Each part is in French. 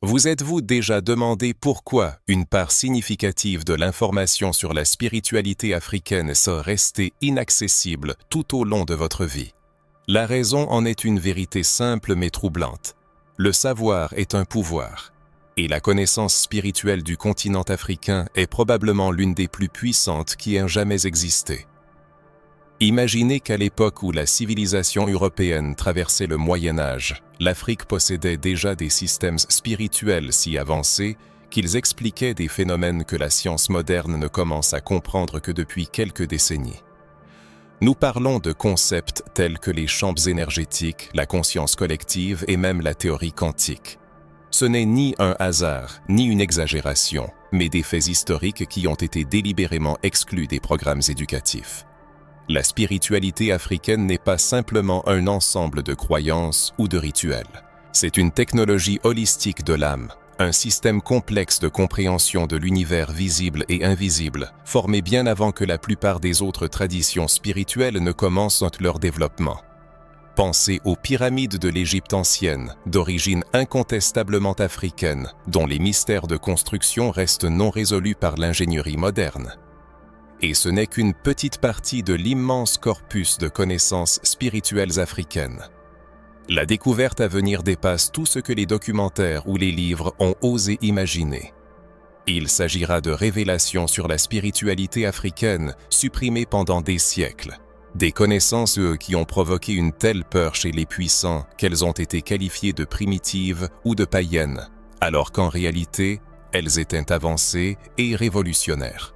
Vous êtes-vous déjà demandé pourquoi une part significative de l'information sur la spiritualité africaine serait restée inaccessible tout au long de votre vie? La raison en est une vérité simple mais troublante. Le savoir est un pouvoir, et la connaissance spirituelle du continent africain est probablement l'une des plus puissantes qui ait jamais existé. Imaginez qu'à l'époque où la civilisation européenne traversait le Moyen Âge, l'Afrique possédait déjà des systèmes spirituels si avancés qu'ils expliquaient des phénomènes que la science moderne ne commence à comprendre que depuis quelques décennies. Nous parlons de concepts tels que les champs énergétiques, la conscience collective et même la théorie quantique. Ce n'est ni un hasard, ni une exagération, mais des faits historiques qui ont été délibérément exclus des programmes éducatifs. La spiritualité africaine n'est pas simplement un ensemble de croyances ou de rituels. C'est une technologie holistique de l'âme, un système complexe de compréhension de l'univers visible et invisible, formé bien avant que la plupart des autres traditions spirituelles ne commencent leur développement. Pensez aux pyramides de l'Égypte ancienne, d'origine incontestablement africaine, dont les mystères de construction restent non résolus par l'ingénierie moderne. Et ce n'est qu'une petite partie de l'immense corpus de connaissances spirituelles africaines. La découverte à venir dépasse tout ce que les documentaires ou les livres ont osé imaginer. Il s'agira de révélations sur la spiritualité africaine supprimées pendant des siècles. Des connaissances qui ont provoqué une telle peur chez les puissants qu'elles ont été qualifiées de primitives ou de païennes, alors qu'en réalité, elles étaient avancées et révolutionnaires.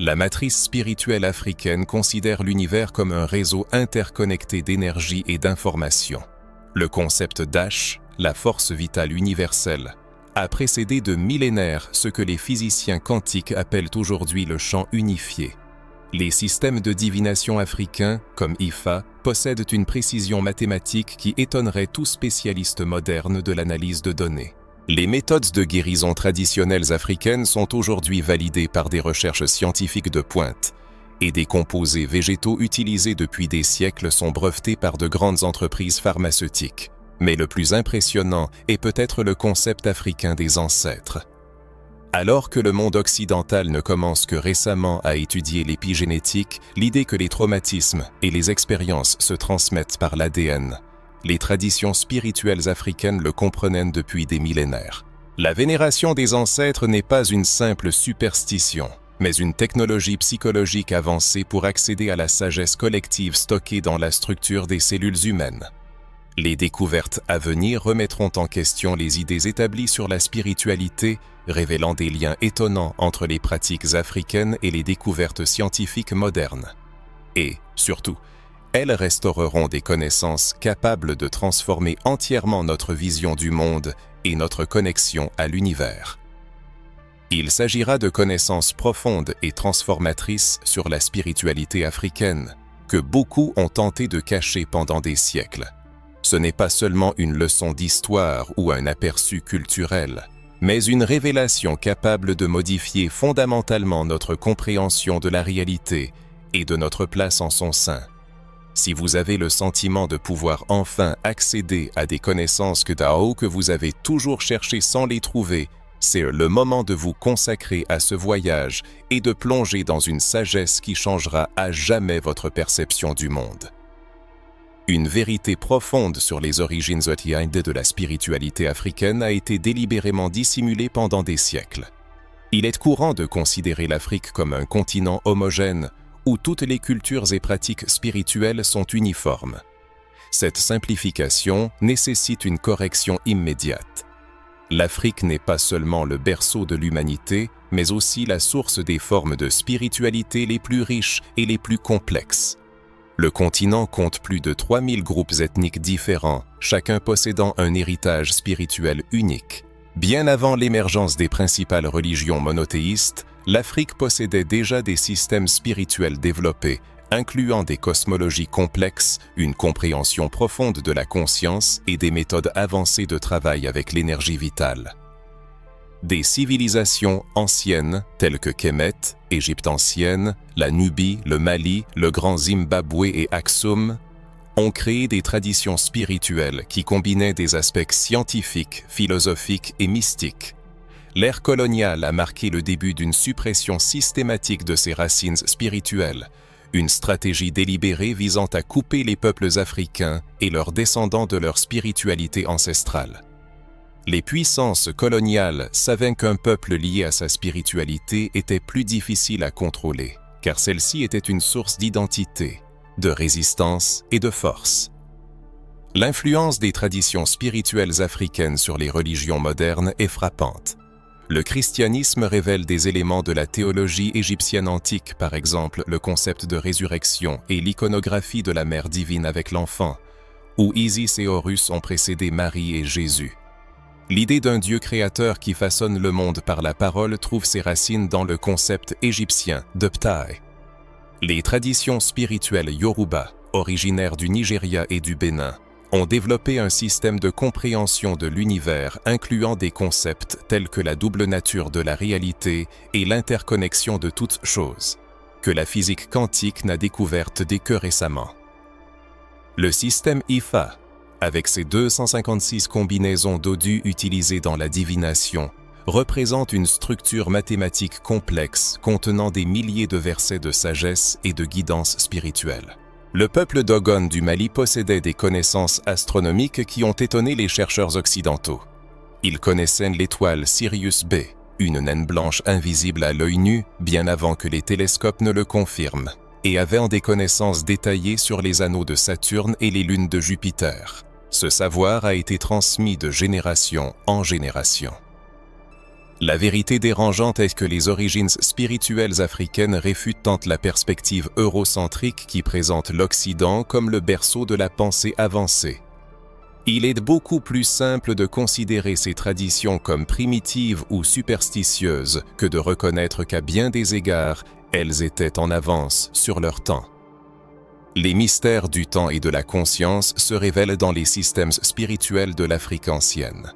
La matrice spirituelle africaine considère l'univers comme un réseau interconnecté d'énergie et d'information. Le concept d'H, la force vitale universelle, a précédé de millénaires ce que les physiciens quantiques appellent aujourd'hui le champ unifié. Les systèmes de divination africains, comme IFA, possèdent une précision mathématique qui étonnerait tout spécialiste moderne de l'analyse de données. Les méthodes de guérison traditionnelles africaines sont aujourd'hui validées par des recherches scientifiques de pointe, et des composés végétaux utilisés depuis des siècles sont brevetés par de grandes entreprises pharmaceutiques. Mais le plus impressionnant est peut-être le concept africain des ancêtres. Alors que le monde occidental ne commence que récemment à étudier l'épigénétique, l'idée que les traumatismes et les expériences se transmettent par l'ADN, les traditions spirituelles africaines le comprenaient depuis des millénaires. La vénération des ancêtres n'est pas une simple superstition, mais une technologie psychologique avancée pour accéder à la sagesse collective stockée dans la structure des cellules humaines. Les découvertes à venir remettront en question les idées établies sur la spiritualité, révélant des liens étonnants entre les pratiques africaines et les découvertes scientifiques modernes. Et, surtout, elles restaureront des connaissances capables de transformer entièrement notre vision du monde et notre connexion à l'univers. Il s'agira de connaissances profondes et transformatrices sur la spiritualité africaine, que beaucoup ont tenté de cacher pendant des siècles. Ce n'est pas seulement une leçon d'histoire ou un aperçu culturel, mais une révélation capable de modifier fondamentalement notre compréhension de la réalité et de notre place en son sein. Si vous avez le sentiment de pouvoir enfin accéder à des connaissances que vous avez toujours cherchées sans les trouver, c'est le moment de vous consacrer à ce voyage et de plonger dans une sagesse qui changera à jamais votre perception du monde. Une vérité profonde sur les origines de la spiritualité africaine a été délibérément dissimulée pendant des siècles. Il est courant de considérer l'Afrique comme un continent homogène où toutes les cultures et pratiques spirituelles sont uniformes. Cette simplification nécessite une correction immédiate. L'Afrique n'est pas seulement le berceau de l'humanité, mais aussi la source des formes de spiritualité les plus riches et les plus complexes. Le continent compte plus de 3000 groupes ethniques différents, chacun possédant un héritage spirituel unique. Bien avant l'émergence des principales religions monothéistes, l'Afrique possédait déjà des systèmes spirituels développés, incluant des cosmologies complexes, une compréhension profonde de la conscience et des méthodes avancées de travail avec l'énergie vitale. Des civilisations anciennes, telles que Kemet, Égypte ancienne, la Nubie, le Mali, le Grand Zimbabwe et Aksum, ont créé des traditions spirituelles qui combinaient des aspects scientifiques, philosophiques et mystiques. L'ère coloniale a marqué le début d'une suppression systématique de ces racines spirituelles, une stratégie délibérée visant à couper les peuples africains et leurs descendants de leur spiritualité ancestrale. Les puissances coloniales savaient qu'un peuple lié à sa spiritualité était plus difficile à contrôler, car celle-ci était une source d'identité, de résistance et de force. L'influence des traditions spirituelles africaines sur les religions modernes est frappante. Le christianisme révèle des éléments de la théologie égyptienne antique, par exemple le concept de résurrection et l'iconographie de la mère divine avec l'enfant, où Isis et Horus ont précédé Marie et Jésus. L'idée d'un Dieu créateur qui façonne le monde par la parole trouve ses racines dans le concept égyptien de Ptah. Les traditions spirituelles Yoruba, originaires du Nigeria et du Bénin, ont développé un système de compréhension de l'univers incluant des concepts tels que la double nature de la réalité et l'interconnexion de toutes choses, que la physique quantique n'a découverte dès que récemment. Le système Ifa, avec ses 256 combinaisons d'odus utilisées dans la divination, représente une structure mathématique complexe contenant des milliers de versets de sagesse et de guidance spirituelle. Le peuple Dogon du Mali possédait des connaissances astronomiques qui ont étonné les chercheurs occidentaux. Ils connaissaient l'étoile Sirius B, une naine blanche invisible à l'œil nu bien avant que les télescopes ne le confirment, et avaient des connaissances détaillées sur les anneaux de Saturne et les lunes de Jupiter. Ce savoir a été transmis de génération en génération. La vérité dérangeante est que les origines spirituelles africaines réfutent tant la perspective eurocentrique qui présente l'Occident comme le berceau de la pensée avancée. Il est beaucoup plus simple de considérer ces traditions comme primitives ou superstitieuses que de reconnaître qu'à bien des égards, elles étaient en avance sur leur temps. Les mystères du temps et de la conscience se révèlent dans les systèmes spirituels de l'Afrique ancienne.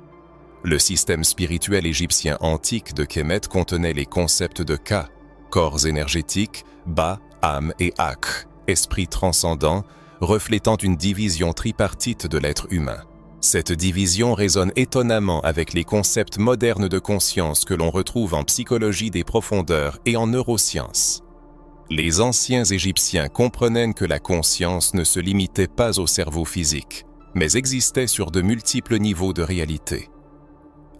Le système spirituel égyptien antique de Kemet contenait les concepts de Ka, corps énergétiques, Ba, âme et Ak, esprit transcendant, reflétant une division tripartite de l'être humain. Cette division résonne étonnamment avec les concepts modernes de conscience que l'on retrouve en psychologie des profondeurs et en neurosciences. Les anciens Égyptiens comprenaient que la conscience ne se limitait pas au cerveau physique, mais existait sur de multiples niveaux de réalité.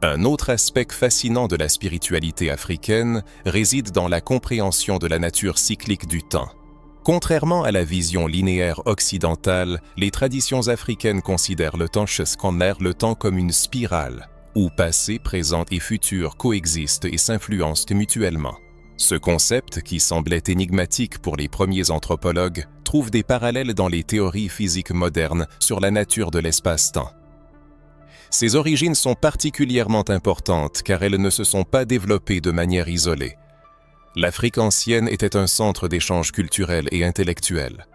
Un autre aspect fascinant de la spiritualité africaine réside dans la compréhension de la nature cyclique du temps. Contrairement à la vision linéaire occidentale, les traditions africaines considèrent le temps comme une spirale, où passé, présent et futur coexistent et s'influencent mutuellement. Ce concept, qui semblait énigmatique pour les premiers anthropologues, trouve des parallèles dans les théories physiques modernes sur la nature de l'espace-temps. Ces origines sont particulièrement importantes car elles ne se sont pas développées de manière isolée. L'Afrique ancienne était un centre d'échanges culturels et intellectuels.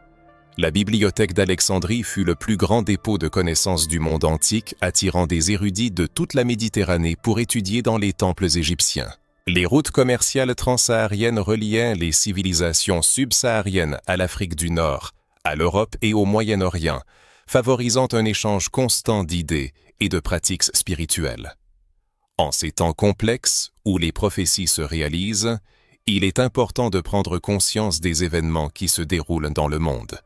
La bibliothèque d'Alexandrie fut le plus grand dépôt de connaissances du monde antique, attirant des érudits de toute la Méditerranée pour étudier dans les temples égyptiens. Les routes commerciales transsahariennes reliaient les civilisations subsahariennes à l'Afrique du Nord, à l'Europe et au Moyen-Orient, favorisant un échange constant d'idées et de pratiques spirituelles. En ces temps complexes, où les prophéties se réalisent, il est important de prendre conscience des événements qui se déroulent dans le monde.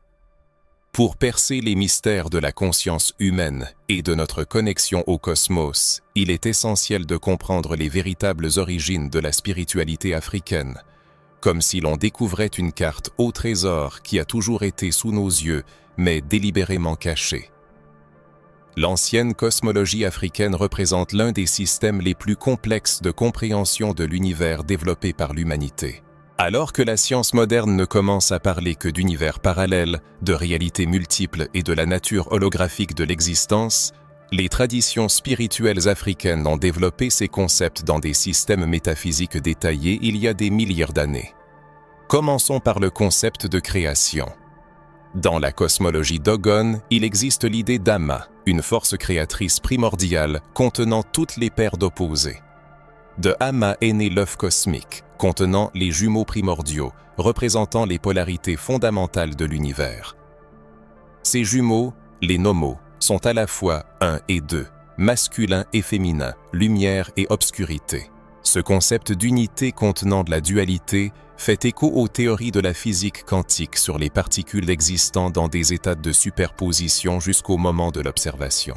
Pour percer les mystères de la conscience humaine et de notre connexion au cosmos, il est essentiel de comprendre les véritables origines de la spiritualité africaine, comme si l'on découvrait une carte au trésor qui a toujours été sous nos yeux, mais délibérément cachée. L'ancienne cosmologie africaine représente l'un des systèmes les plus complexes de compréhension de l'univers développé par l'humanité. Alors que la science moderne ne commence à parler que d'univers parallèles, de réalités multiples et de la nature holographique de l'existence, les traditions spirituelles africaines ont développé ces concepts dans des systèmes métaphysiques détaillés il y a des milliers d'années. Commençons par le concept de création. Dans la cosmologie Dogon, il existe l'idée d'Ama, une force créatrice primordiale contenant toutes les paires d'opposés. De Ama est né l'œuf cosmique, contenant les jumeaux primordiaux, représentant les polarités fondamentales de l'univers. Ces jumeaux, les nomos, sont à la fois un et deux, masculin et féminin, lumière et obscurité. Ce concept d'unité contenant de la dualité fait écho aux théories de la physique quantique sur les particules existant dans des états de superposition jusqu'au moment de l'observation.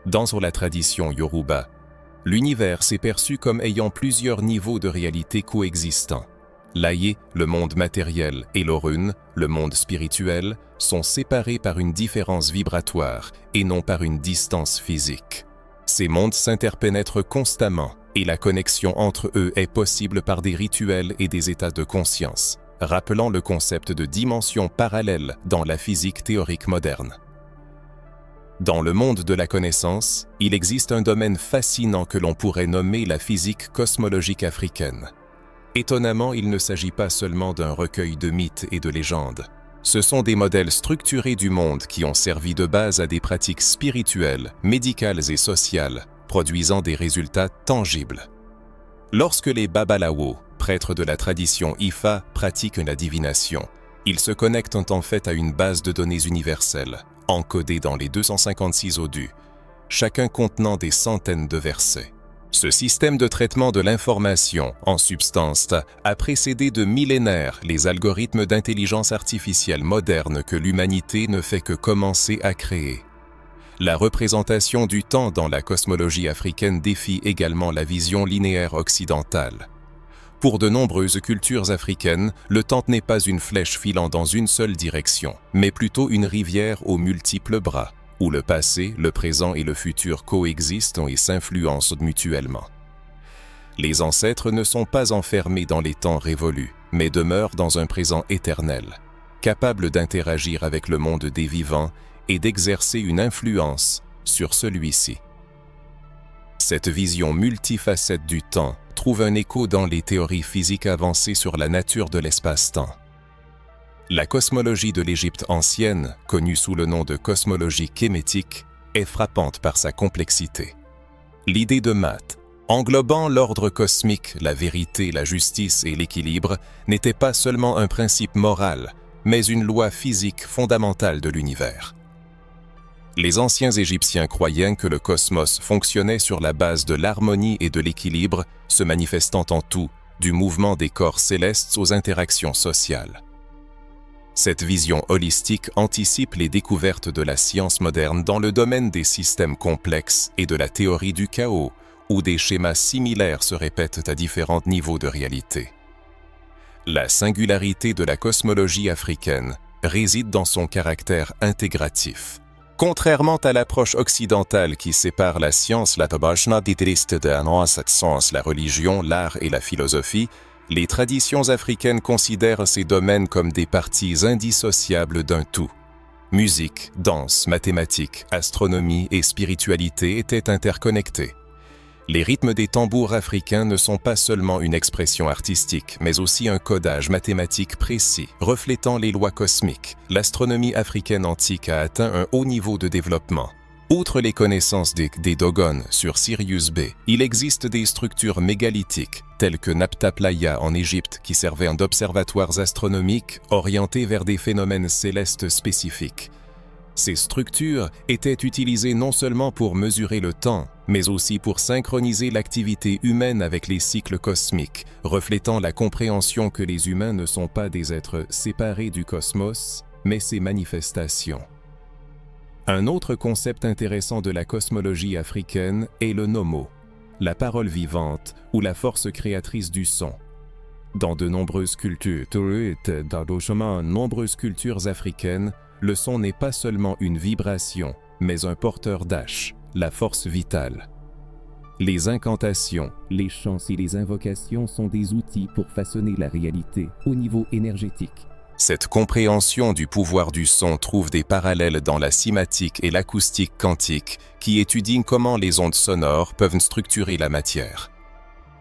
Dans la tradition Yoruba, l'univers s'est perçu comme ayant plusieurs niveaux de réalité coexistants. L'Ayé, le monde matériel, et l'Orun, le monde spirituel, sont séparés par une différence vibratoire et non par une distance physique. Ces mondes s'interpénètrent constamment et la connexion entre eux est possible par des rituels et des états de conscience, rappelant le concept de dimension parallèle dans la physique théorique moderne. Dans le monde de la connaissance, il existe un domaine fascinant que l'on pourrait nommer la physique cosmologique africaine. Étonnamment, il ne s'agit pas seulement d'un recueil de mythes et de légendes. Ce sont des modèles structurés du monde qui ont servi de base à des pratiques spirituelles, médicales et sociales, produisant des résultats tangibles. Lorsque les Babalawo, prêtres de la tradition Ifa, pratiquent la divination, ils se connectent en fait à une base de données universelle, encodée dans les 256 odus, chacun contenant des centaines de versets. Ce système de traitement de l'information, en substance, a précédé de millénaires les algorithmes d'intelligence artificielle moderne que l'humanité ne fait que commencer à créer. La représentation du temps dans la cosmologie africaine défie également la vision linéaire occidentale. Pour de nombreuses cultures africaines, le temps n'est pas une flèche filant dans une seule direction, mais plutôt une rivière aux multiples bras, où le passé, le présent et le futur coexistent et s'influencent mutuellement. Les ancêtres ne sont pas enfermés dans les temps révolus, mais demeurent dans un présent éternel, capables d'interagir avec le monde des vivants et d'exercer une influence sur celui-ci. Cette vision multifacette du temps trouve un écho dans les théories physiques avancées sur la nature de l'espace-temps. La cosmologie de l'Égypte ancienne, connue sous le nom de cosmologie kémétique, est frappante par sa complexité. L'idée de Maat, englobant l'ordre cosmique, la vérité, la justice et l'équilibre, n'était pas seulement un principe moral, mais une loi physique fondamentale de l'univers. Les anciens Égyptiens croyaient que le cosmos fonctionnait sur la base de l'harmonie et de l'équilibre, se manifestant en tout, du mouvement des corps célestes aux interactions sociales. Cette vision holistique anticipe les découvertes de la science moderne dans le domaine des systèmes complexes et de la théorie du chaos, où des schémas similaires se répètent à différents niveaux de réalité. La singularité de la cosmologie africaine réside dans son caractère intégratif. Contrairement à l'approche occidentale qui sépare la science, la religion, l'art et la philosophie, les traditions africaines considèrent ces domaines comme des parties indissociables d'un tout. Musique, danse, mathématiques, astronomie et spiritualité étaient interconnectés. Les rythmes des tambours africains ne sont pas seulement une expression artistique, mais aussi un codage mathématique précis, reflétant les lois cosmiques. L'astronomie africaine antique a atteint un haut niveau de développement. Outre les connaissances des Dogon sur Sirius B, il existe des structures mégalithiques, telles que Nabta Playa en Égypte, qui servaient d'observatoires astronomiques orientés vers des phénomènes célestes spécifiques. Ces structures étaient utilisées non seulement pour mesurer le temps, mais aussi pour synchroniser l'activité humaine avec les cycles cosmiques, reflétant la compréhension que les humains ne sont pas des êtres séparés du cosmos, mais ses manifestations. Un autre concept intéressant de la cosmologie africaine est le nomo, la parole vivante ou la force créatrice du son. Dans de nombreuses cultures africaines, le son n'est pas seulement une vibration, mais un porteur d'H, la force vitale. Les incantations, les chants et les invocations sont des outils pour façonner la réalité au niveau énergétique. Cette compréhension du pouvoir du son trouve des parallèles dans la cymatique et l'acoustique quantique qui étudient comment les ondes sonores peuvent structurer la matière.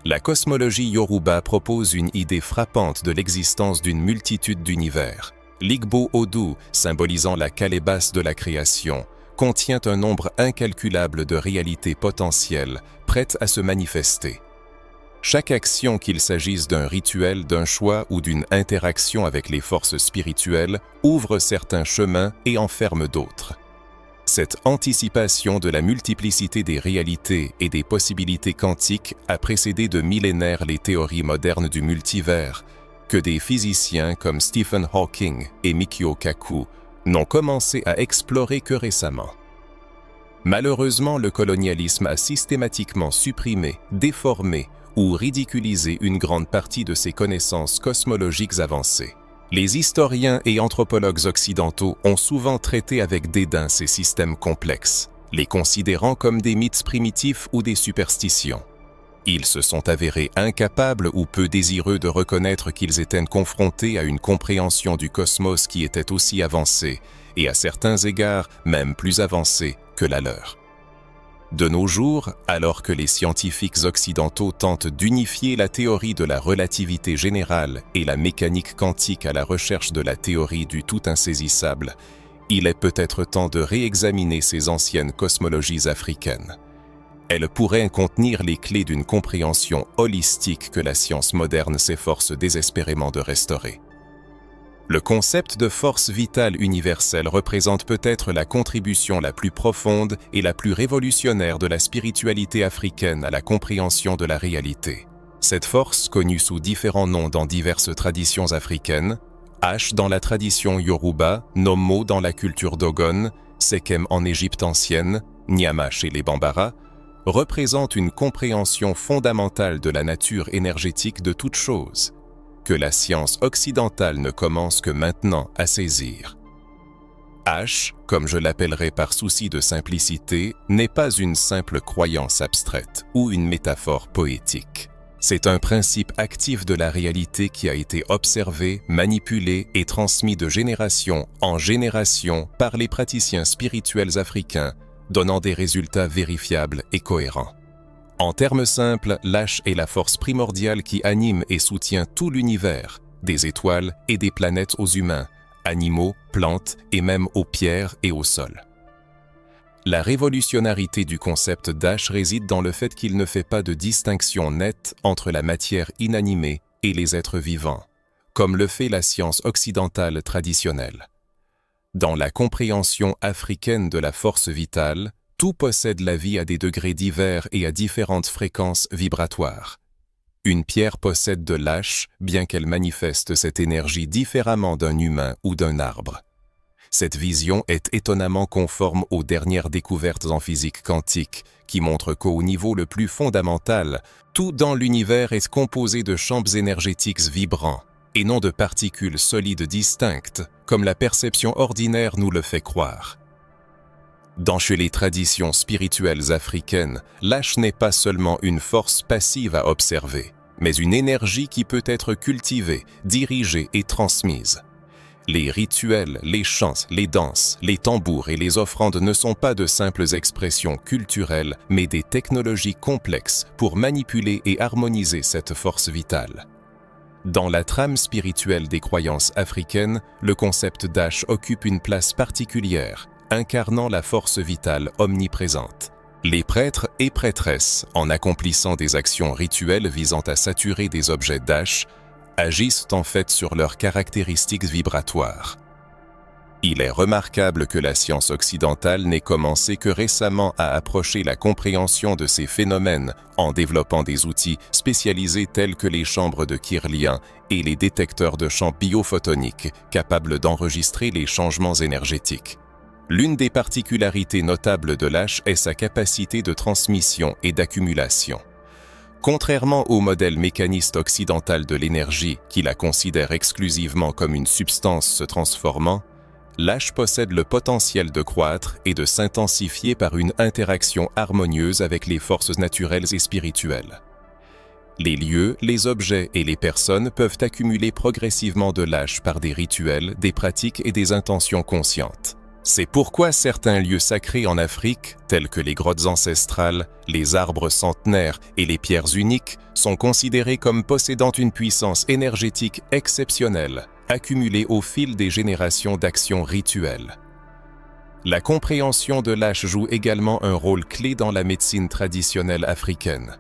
La cosmologie Yoruba propose une idée frappante de l'existence d'une multitude d'univers. L'Igbo Odu, symbolisant la calebasse de la création, contient un nombre incalculable de réalités potentielles prêtes à se manifester. Chaque action, qu'il s'agisse d'un rituel, d'un choix ou d'une interaction avec les forces spirituelles, ouvre certains chemins et en ferme d'autres. Cette anticipation de la multiplicité des réalités et des possibilités quantiques a précédé de millénaires les théories modernes du multivers, que des physiciens comme Stephen Hawking et Michio Kaku n'ont commencé à explorer que récemment. Malheureusement, le colonialisme a systématiquement supprimé, déformé ou ridiculisé une grande partie de ces connaissances cosmologiques avancées. Les historiens et anthropologues occidentaux ont souvent traité avec dédain ces systèmes complexes, les considérant comme des mythes primitifs ou des superstitions. Ils se sont avérés incapables ou peu désireux de reconnaître qu'ils étaient confrontés à une compréhension du cosmos qui était aussi avancée, et à certains égards même plus avancée que la leur. De nos jours, alors que les scientifiques occidentaux tentent d'unifier la théorie de la relativité générale et la mécanique quantique à la recherche de la théorie du tout insaisissable, il est peut-être temps de réexaminer ces anciennes cosmologies africaines. Elles pourraient contenir les clés d'une compréhension holistique que la science moderne s'efforce désespérément de restaurer. Le concept de force vitale universelle représente peut-être la contribution la plus profonde et la plus révolutionnaire de la spiritualité africaine à la compréhension de la réalité. Cette force, connue sous différents noms dans diverses traditions africaines, H dans la tradition Yoruba, Nommo dans la culture Dogon, Sekem en Égypte ancienne, Nyama chez les Bambara, représente une compréhension fondamentale de la nature énergétique de toute chose, que la science occidentale ne commence que maintenant à saisir. H, comme je l'appellerai par souci de simplicité, n'est pas une simple croyance abstraite ou une métaphore poétique. C'est un principe actif de la réalité qui a été observé, manipulé et transmis de génération en génération par les praticiens spirituels africains, donnant des résultats vérifiables et cohérents. En termes simples, l'H est la force primordiale qui anime et soutient tout l'univers, des étoiles et des planètes aux humains, animaux, plantes et même aux pierres et au sol. La révolutionnarité du concept d'H réside dans le fait qu'il ne fait pas de distinction nette entre la matière inanimée et les êtres vivants, comme le fait la science occidentale traditionnelle. Dans la compréhension africaine de la force vitale, tout possède la vie à des degrés divers et à différentes fréquences vibratoires. Une pierre possède de l'H, bien qu'elle manifeste cette énergie différemment d'un humain ou d'un arbre. Cette vision est étonnamment conforme aux dernières découvertes en physique quantique, qui montrent qu'au niveau le plus fondamental, tout dans l'univers est composé de champs énergétiques vibrants, et non de particules solides distinctes, comme la perception ordinaire nous le fait croire. Chez les traditions spirituelles africaines, l'H n'est pas seulement une force passive à observer, mais une énergie qui peut être cultivée, dirigée et transmise. Les rituels, les chants, les danses, les tambours et les offrandes ne sont pas de simples expressions culturelles, mais des technologies complexes pour manipuler et harmoniser cette force vitale. Dans la trame spirituelle des croyances africaines, le concept d'H occupe une place particulière, incarnant la force vitale omniprésente. Les prêtres et prêtresses, en accomplissant des actions rituelles visant à saturer des objets d'H, agissent en fait sur leurs caractéristiques vibratoires. Il est remarquable que la science occidentale n'ait commencé que récemment à approcher la compréhension de ces phénomènes en développant des outils spécialisés tels que les chambres de Kirlian et les détecteurs de champs biophotoniques capables d'enregistrer les changements énergétiques. L'une des particularités notables de l'H est sa capacité de transmission et d'accumulation. Contrairement au modèle mécaniste occidental de l'énergie qui la considère exclusivement comme une substance se transformant, l'H possède le potentiel de croître et de s'intensifier par une interaction harmonieuse avec les forces naturelles et spirituelles. Les lieux, les objets et les personnes peuvent accumuler progressivement de l'H par des rituels, des pratiques et des intentions conscientes. C'est pourquoi certains lieux sacrés en Afrique, tels que les grottes ancestrales, les arbres centenaires et les pierres uniques, sont considérés comme possédant une puissance énergétique exceptionnelle, accumulée au fil des générations d'actions rituelles. La compréhension de l'H joue également un rôle clé dans la médecine traditionnelle africaine.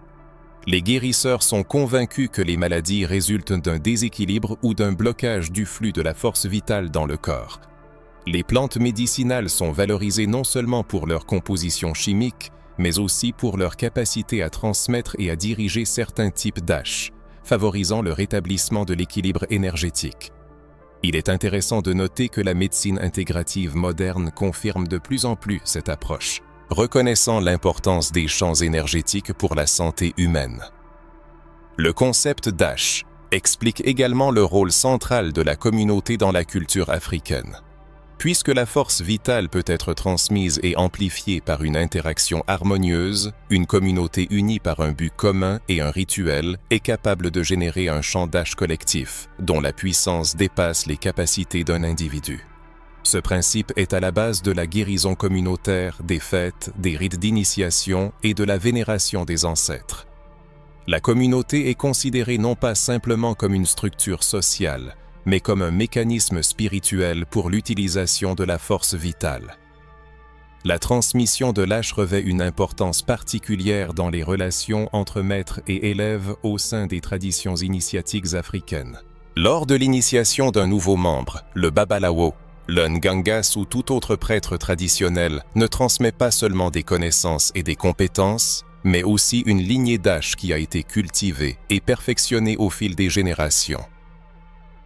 Les guérisseurs sont convaincus que les maladies résultent d'un déséquilibre ou d'un blocage du flux de la force vitale dans le corps. Les plantes médicinales sont valorisées non seulement pour leur composition chimique, mais aussi pour leur capacité à transmettre et à diriger certains types d'H, favorisant le rétablissement de l'équilibre énergétique. Il est intéressant de noter que la médecine intégrative moderne confirme de plus en plus cette approche, reconnaissant l'importance des champs énergétiques pour la santé humaine. Le concept d'H explique également le rôle central de la communauté dans la culture africaine. Puisque la force vitale peut être transmise et amplifiée par une interaction harmonieuse, une communauté unie par un but commun et un rituel est capable de générer un champ d'H collectif, dont la puissance dépasse les capacités d'un individu. Ce principe est à la base de la guérison communautaire, des fêtes, des rites d'initiation et de la vénération des ancêtres. La communauté est considérée non pas simplement comme une structure sociale, mais comme un mécanisme spirituel pour l'utilisation de la force vitale. La transmission de l'H revêt une importance particulière dans les relations entre maîtres et élèves au sein des traditions initiatiques africaines. Lors de l'initiation d'un nouveau membre, le Babalawo, le Ngangas ou tout autre prêtre traditionnel ne transmet pas seulement des connaissances et des compétences, mais aussi une lignée d'H qui a été cultivée et perfectionnée au fil des générations.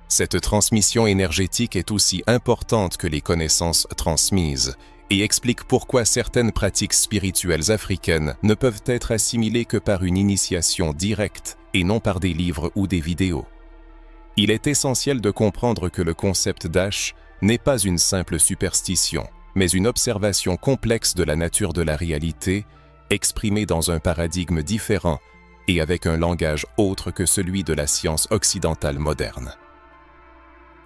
Cette transmission énergétique est aussi importante que les connaissances transmises et explique pourquoi certaines pratiques spirituelles africaines ne peuvent être assimilées que par une initiation directe et non par des livres ou des vidéos. Il est essentiel de comprendre que le concept d'H n'est pas une simple superstition, mais une observation complexe de la nature de la réalité, exprimée dans un paradigme différent et avec un langage autre que celui de la science occidentale moderne.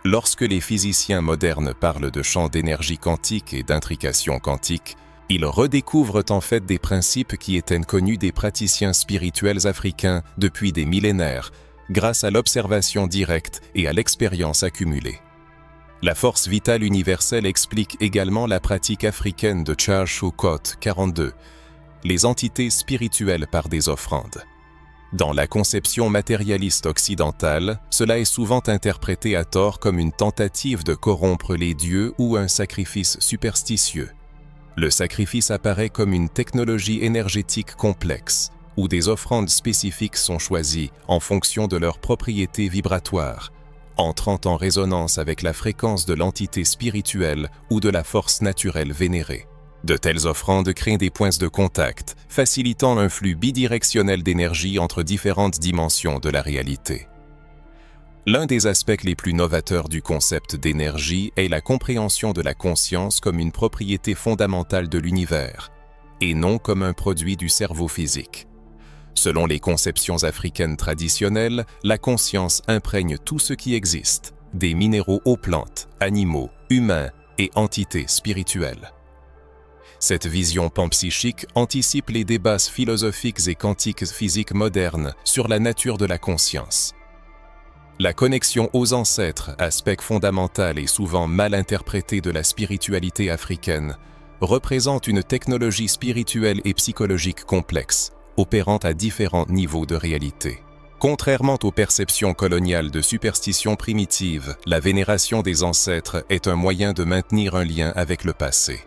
Lorsque les physiciens modernes parlent de champs d'énergie quantique et d'intrication quantique, ils redécouvrent en fait des principes qui étaient connus des praticiens spirituels africains depuis des millénaires, grâce à l'observation directe et à l'expérience accumulée. La force vitale universelle explique également la pratique africaine de Charshukot 42, les entités spirituelles par des offrandes. Dans la conception matérialiste occidentale, cela est souvent interprété à tort comme une tentative de corrompre les dieux ou un sacrifice superstitieux. Le sacrifice apparaît comme une technologie énergétique complexe, où des offrandes spécifiques sont choisies en fonction de leurs propriétés vibratoires, entrant en résonance avec la fréquence de l'entité spirituelle ou de la force naturelle vénérée. De telles offrandes créent des points de contact, facilitant un flux bidirectionnel d'énergie entre différentes dimensions de la réalité. L'un des aspects les plus novateurs du concept d'énergie est la compréhension de la conscience comme une propriété fondamentale de l'univers, et non comme un produit du cerveau physique. Selon les conceptions africaines traditionnelles, la conscience imprègne tout ce qui existe, des minéraux aux plantes, animaux, humains et entités spirituelles. Cette vision panpsychique anticipe les débats philosophiques et quantiques physiques modernes sur la nature de la conscience. La connexion aux ancêtres, aspect fondamental et souvent mal interprété de la spiritualité africaine, représente une technologie spirituelle et psychologique complexe, opérant à différents niveaux de réalité. Contrairement aux perceptions coloniales de superstitions primitives, la vénération des ancêtres est un moyen de maintenir un lien avec le passé.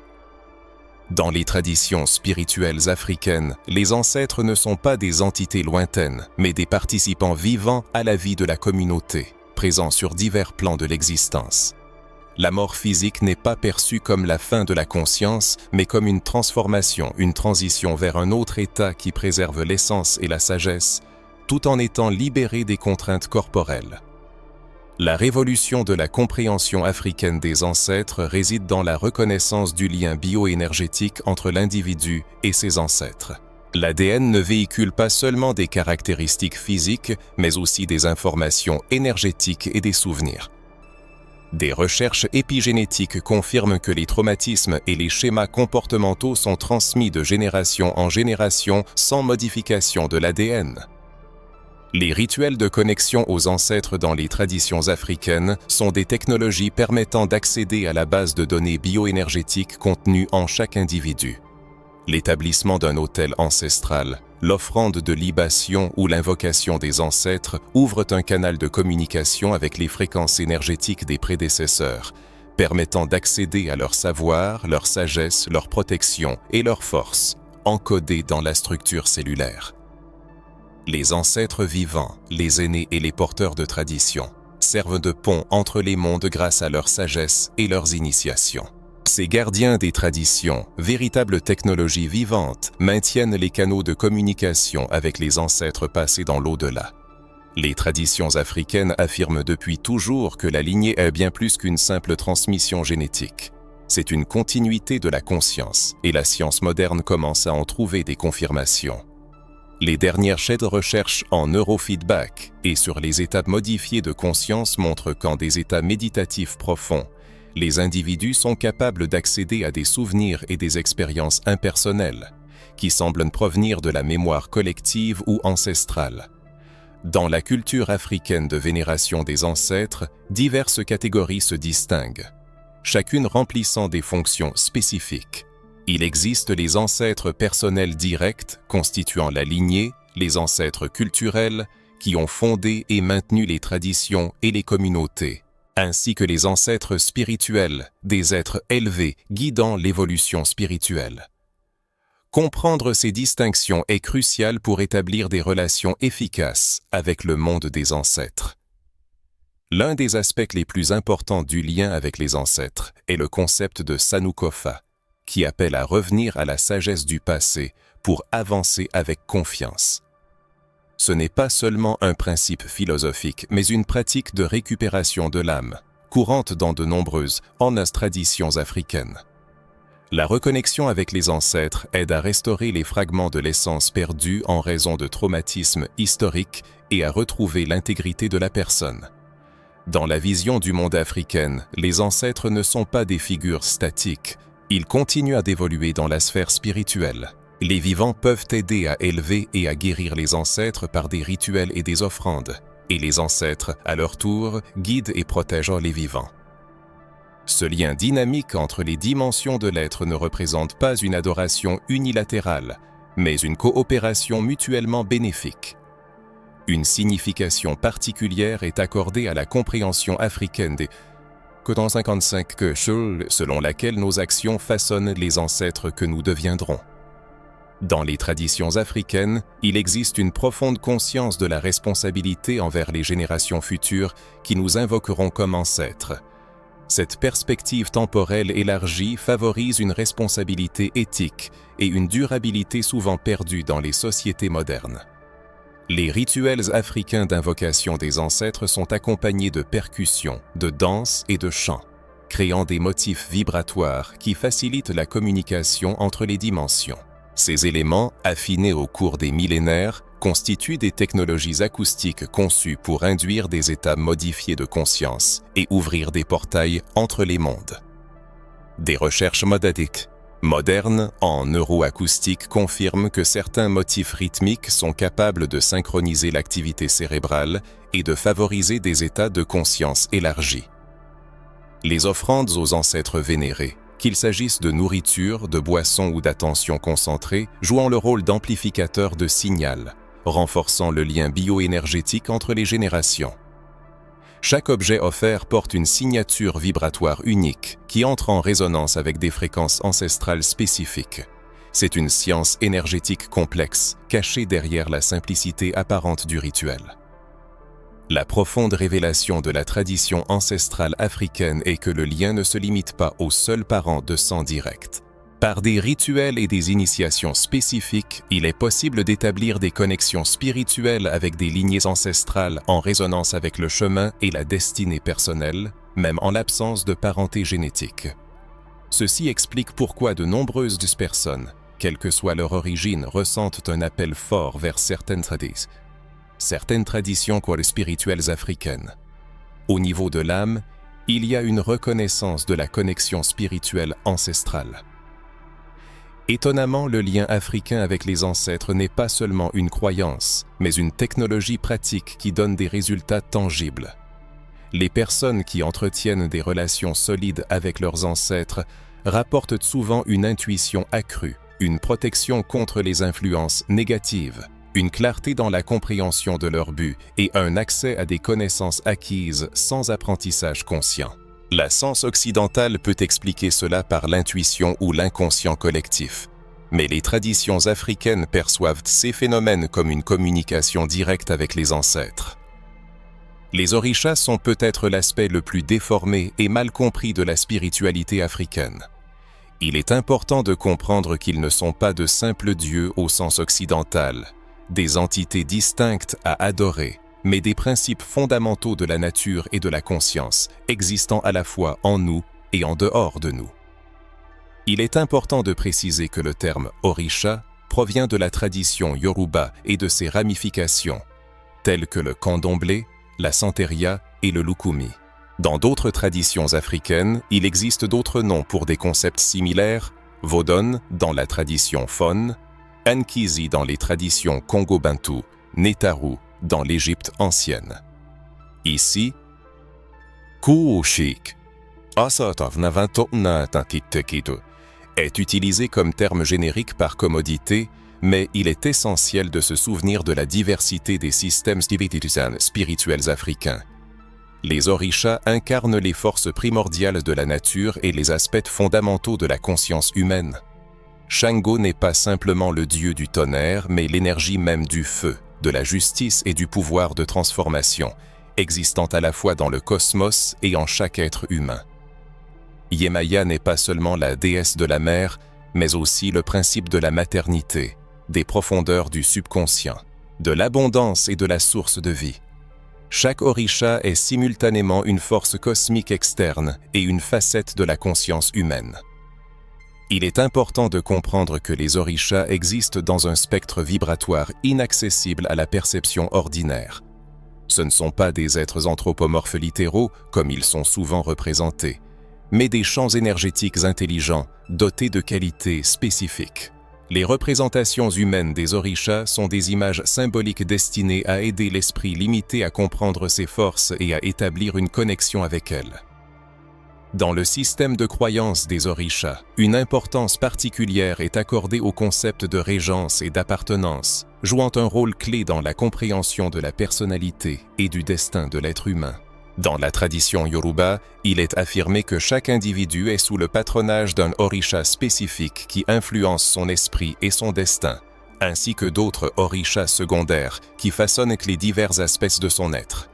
Dans les traditions spirituelles africaines, les ancêtres ne sont pas des entités lointaines, mais des participants vivants à la vie de la communauté, présents sur divers plans de l'existence. La mort physique n'est pas perçue comme la fin de la conscience, mais comme une transformation, une transition vers un autre état qui préserve l'essence et la sagesse, tout en étant libéré des contraintes corporelles. La révolution de la compréhension africaine des ancêtres réside dans la reconnaissance du lien bioénergétique entre l'individu et ses ancêtres. L'ADN ne véhicule pas seulement des caractéristiques physiques, mais aussi des informations énergétiques et des souvenirs. Des recherches épigénétiques confirment que les traumatismes et les schémas comportementaux sont transmis de génération en génération sans modification de l'ADN. Les rituels de connexion aux ancêtres dans les traditions africaines sont des technologies permettant d'accéder à la base de données bioénergétiques contenues en chaque individu. L'établissement d'un autel ancestral, L'offrande de libation ou l'invocation des ancêtres ouvrent un canal de communication avec les fréquences énergétiques des prédécesseurs, permettant d'accéder à leur savoir, leur sagesse, leur protection et leur force, encodées dans la structure cellulaire. Les ancêtres vivants, les aînés et les porteurs de tradition servent de pont entre les mondes grâce à leur sagesse et leurs initiations. Ces gardiens des traditions, véritables technologies vivantes, maintiennent les canaux de communication avec les ancêtres passés dans l'au-delà. Les traditions africaines affirment depuis toujours que la lignée est bien plus qu'une simple transmission génétique. C'est une continuité de la conscience, et la science moderne commence à en trouver des confirmations. Les dernières chaînes de recherche en neurofeedback et sur les états modifiés de conscience montrent qu'en des états méditatifs profonds, les individus sont capables d'accéder à des souvenirs et des expériences impersonnelles, qui semblent provenir de la mémoire collective ou ancestrale. Dans la culture africaine de vénération des ancêtres, diverses catégories se distinguent, chacune remplissant des fonctions spécifiques. Il existe les ancêtres personnels directs, constituant la lignée, les ancêtres culturels, qui ont fondé et maintenu les traditions et les communautés, ainsi que les ancêtres spirituels, des êtres élevés guidant l'évolution spirituelle. Comprendre ces distinctions est crucial pour établir des relations efficaces avec le monde des ancêtres. L'un des aspects les plus importants du lien avec les ancêtres est le concept de Sankofa, qui appelle à revenir à la sagesse du passé pour avancer avec confiance. Ce n'est pas seulement un principe philosophique, mais une pratique de récupération de l'âme, courante dans de nombreuses traditions africaines. La reconnexion avec les ancêtres aide à restaurer les fragments de l'essence perdus en raison de traumatismes historiques et à retrouver l'intégrité de la personne. Dans la vision du monde africaine, les ancêtres ne sont pas des figures statiques, ils continuent à évoluer dans la sphère spirituelle. Les vivants peuvent aider à élever et à guérir les ancêtres par des rituels et des offrandes, et les ancêtres, à leur tour, guident et protègent les vivants. Ce lien dynamique entre les dimensions de l'être ne représente pas une adoration unilatérale, mais une coopération mutuellement bénéfique. Une signification particulière est accordée à la compréhension africaine des Coton 55 que selon laquelle nos actions façonnent les ancêtres que nous deviendrons. Dans les traditions africaines, il existe une profonde conscience de la responsabilité envers les générations futures qui nous invoqueront comme ancêtres. Cette perspective temporelle élargie favorise une responsabilité éthique et une durabilité souvent perdue dans les sociétés modernes. Les rituels africains d'invocation des ancêtres sont accompagnés de percussions, de danses et de chants, créant des motifs vibratoires qui facilitent la communication entre les dimensions. Ces éléments, affinés au cours des millénaires, constituent des technologies acoustiques conçues pour induire des états modifiés de conscience et ouvrir des portails entre les mondes. Des recherches modernes en neuroacoustique confirment que certains motifs rythmiques sont capables de synchroniser l'activité cérébrale et de favoriser des états de conscience élargis. Les offrandes aux ancêtres vénérés, qu'il s'agisse de nourriture, de boissons ou d'attention concentrée, jouant le rôle d'amplificateur de signal, renforçant le lien bioénergétique entre les générations. Chaque objet offert porte une signature vibratoire unique qui entre en résonance avec des fréquences ancestrales spécifiques. C'est une science énergétique complexe, cachée derrière la simplicité apparente du rituel. La profonde révélation de la tradition ancestrale africaine est que le lien ne se limite pas aux seuls parents de sang direct. Par des rituels et des initiations spécifiques, il est possible d'établir des connexions spirituelles avec des lignées ancestrales en résonance avec le chemin et la destinée personnelle, même en l'absence de parenté génétique. Ceci explique pourquoi de nombreuses personnes, quelle que soit leur origine, ressentent un appel fort vers certaines traditions spirituelles africaines. Au niveau de l'âme, il y a une reconnaissance de la connexion spirituelle ancestrale. Étonnamment, le lien africain avec les ancêtres n'est pas seulement une croyance, mais une technologie pratique qui donne des résultats tangibles. Les personnes qui entretiennent des relations solides avec leurs ancêtres rapportent souvent une intuition accrue, une protection contre les influences négatives, une clarté dans la compréhension de leur but et un accès à des connaissances acquises sans apprentissage conscient. La science occidentale peut expliquer cela par l'intuition ou l'inconscient collectif, mais les traditions africaines perçoivent ces phénomènes comme une communication directe avec les ancêtres. Les orishas sont peut-être l'aspect le plus déformé et mal compris de la spiritualité africaine. Il est important de comprendre qu'ils ne sont pas de simples dieux au sens occidental, des entités distinctes à adorer, mais des principes fondamentaux de la nature et de la conscience, existant à la fois en nous et en dehors de nous. Il est important de préciser que le terme « orisha » provient de la tradition yoruba et de ses ramifications, telles que le candomblé, la santeria et le lukumi. Dans d'autres traditions africaines, il existe d'autres noms pour des concepts similaires, Vodon dans la tradition Fon, Ankizi dans les traditions Congo-Bantou, Netaru dans l'Égypte ancienne. Ici, Kuushik est utilisé comme terme générique par commodité, mais il est essentiel de se souvenir de la diversité des systèmes spirituels africains. Les orishas incarnent les forces primordiales de la nature et les aspects fondamentaux de la conscience humaine. Shango n'est pas simplement le dieu du tonnerre, mais l'énergie même du feu, de la justice et du pouvoir de transformation, existant à la fois dans le cosmos et en chaque être humain. Yemaya n'est pas seulement la déesse de la mer, mais aussi le principe de la maternité, des profondeurs du subconscient, de l'abondance et de la source de vie. Chaque orisha est simultanément une force cosmique externe et une facette de la conscience humaine. Il est important de comprendre que les orishas existent dans un spectre vibratoire inaccessible à la perception ordinaire. Ce ne sont pas des êtres anthropomorphes littéraux, comme ils sont souvent représentés, mais des champs énergétiques intelligents, dotés de qualités spécifiques. Les représentations humaines des orishas sont des images symboliques destinées à aider l'esprit limité à comprendre ses forces et à établir une connexion avec elles. Dans le système de croyance des orishas, une importance particulière est accordée au concept de régence et d'appartenance, jouant un rôle clé dans la compréhension de la personnalité et du destin de l'être humain. Dans la tradition yoruba, il est affirmé que chaque individu est sous le patronage d'un orisha spécifique qui influence son esprit et son destin, ainsi que d'autres orishas secondaires qui façonnent les divers aspects de son être.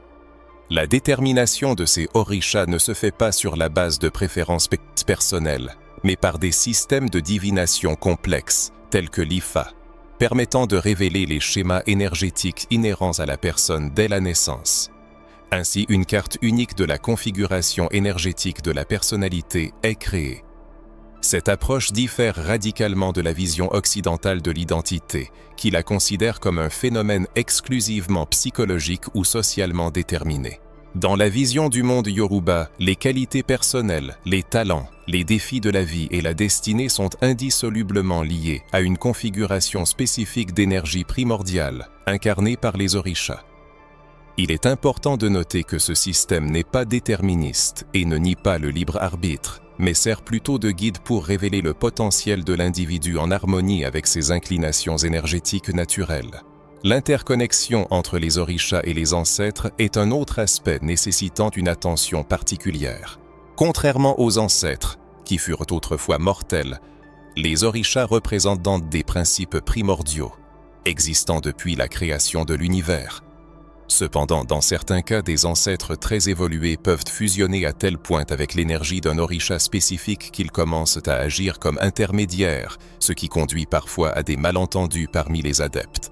La détermination de ces orishas ne se fait pas sur la base de préférences personnelles, mais par des systèmes de divination complexes, tels que l'Ifa, permettant de révéler les schémas énergétiques inhérents à la personne dès la naissance. Ainsi, une carte unique de la configuration énergétique de la personnalité est créée. Cette approche diffère radicalement de la vision occidentale de l'identité, qui la considère comme un phénomène exclusivement psychologique ou socialement déterminé. Dans la vision du monde yoruba, les qualités personnelles, les talents, les défis de la vie et la destinée sont indissolublement liés à une configuration spécifique d'énergie primordiale, incarnée par les orishas. Il est important de noter que ce système n'est pas déterministe et ne nie pas le libre arbitre, mais sert plutôt de guide pour révéler le potentiel de l'individu en harmonie avec ses inclinations énergétiques naturelles. L'interconnexion entre les orishas et les ancêtres est un autre aspect nécessitant une attention particulière. Contrairement aux ancêtres, qui furent autrefois mortels, les orishas représentent donc des principes primordiaux, existant depuis la création de l'univers. Cependant, dans certains cas, des ancêtres très évolués peuvent fusionner à tel point avec l'énergie d'un orisha spécifique qu'ils commencent à agir comme intermédiaires, ce qui conduit parfois à des malentendus parmi les adeptes.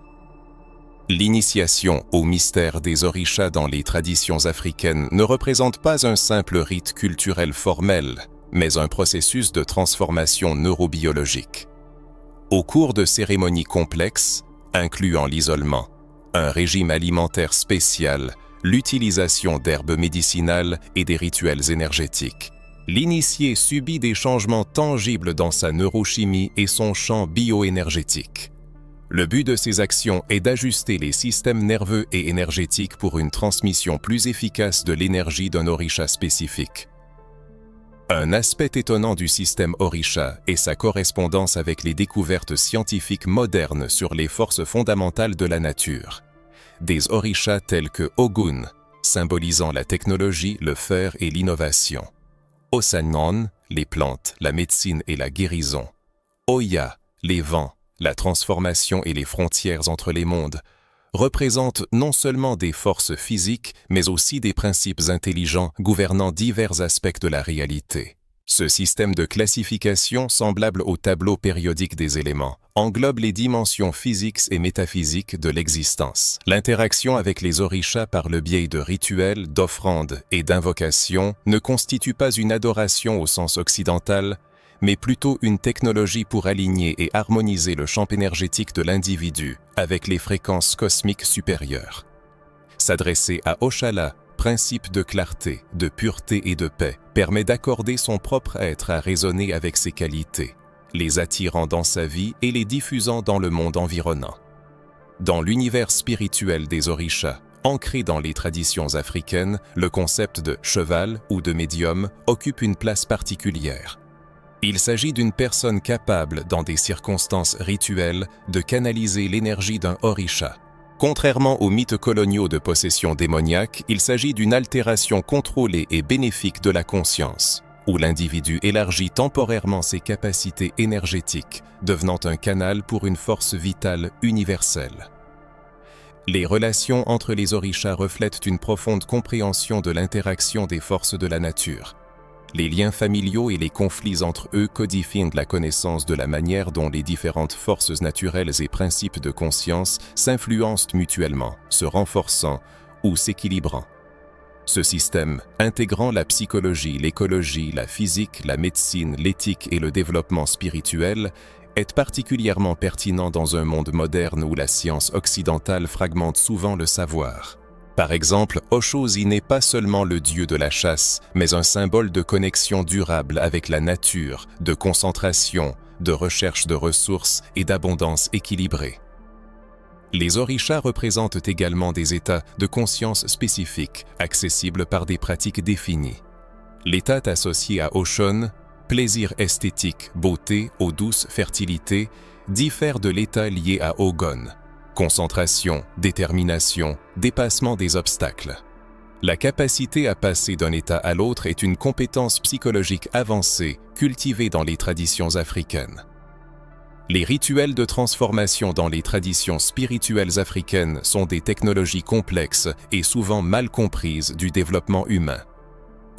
L'initiation au mystère des orishas dans les traditions africaines ne représente pas un simple rite culturel formel, mais un processus de transformation neurobiologique. Au cours de cérémonies complexes, incluant l'isolement, un régime alimentaire spécial, l'utilisation d'herbes médicinales et des rituels énergétiques, l'initié subit des changements tangibles dans sa neurochimie et son champ bioénergétique. Le but de ces actions est d'ajuster les systèmes nerveux et énergétiques pour une transmission plus efficace de l'énergie d'un orisha spécifique. Un aspect étonnant du système Orisha est sa correspondance avec les découvertes scientifiques modernes sur les forces fondamentales de la nature. Des Orishas tels que Ogun, symbolisant la technologie, le fer et l'innovation. Osannon, les plantes, la médecine et la guérison. Oya, les vents, la transformation et les frontières entre les mondes, représentent non seulement des forces physiques, mais aussi des principes intelligents gouvernant divers aspects de la réalité. Ce système de classification, semblable au tableau périodique des éléments, englobe les dimensions physiques et métaphysiques de l'existence. L'interaction avec les Orishas par le biais de rituels, d'offrandes et d'invocations ne constitue pas une adoration au sens occidental, mais plutôt une technologie pour aligner et harmoniser le champ énergétique de l'individu avec les fréquences cosmiques supérieures. S'adresser à Oshala, principe de clarté, de pureté et de paix, permet d'accorder son propre être à résonner avec ses qualités, les attirant dans sa vie et les diffusant dans le monde environnant. Dans l'univers spirituel des Orishas, ancré dans les traditions africaines, le concept de cheval ou de médium occupe une place particulière. Il s'agit d'une personne capable, dans des circonstances rituelles, de canaliser l'énergie d'un Orisha. Contrairement aux mythes coloniaux de possession démoniaque, il s'agit d'une altération contrôlée et bénéfique de la conscience, où l'individu élargit temporairement ses capacités énergétiques, devenant un canal pour une force vitale universelle. Les relations entre les Orishas reflètent une profonde compréhension de l'interaction des forces de la nature. Les liens familiaux et les conflits entre eux codifient la connaissance de la manière dont les différentes forces naturelles et principes de conscience s'influencent mutuellement, se renforçant ou s'équilibrant. Ce système, intégrant la psychologie, l'écologie, la physique, la médecine, l'éthique et le développement spirituel, est particulièrement pertinent dans un monde moderne où la science occidentale fragmente souvent le savoir. Par exemple, Oshozi n'est pas seulement le dieu de la chasse, mais un symbole de connexion durable avec la nature, de concentration, de recherche de ressources et d'abondance équilibrée. Les Orishas représentent également des états de conscience spécifiques, accessibles par des pratiques définies. L'état associé à Oshun, plaisir esthétique, beauté, eau douce, fertilité, diffère de l'état lié à Ogun, concentration, détermination, dépassement des obstacles. La capacité à passer d'un état à l'autre est une compétence psychologique avancée, cultivée dans les traditions africaines. Les rituels de transformation dans les traditions spirituelles africaines sont des technologies complexes et souvent mal comprises du développement humain.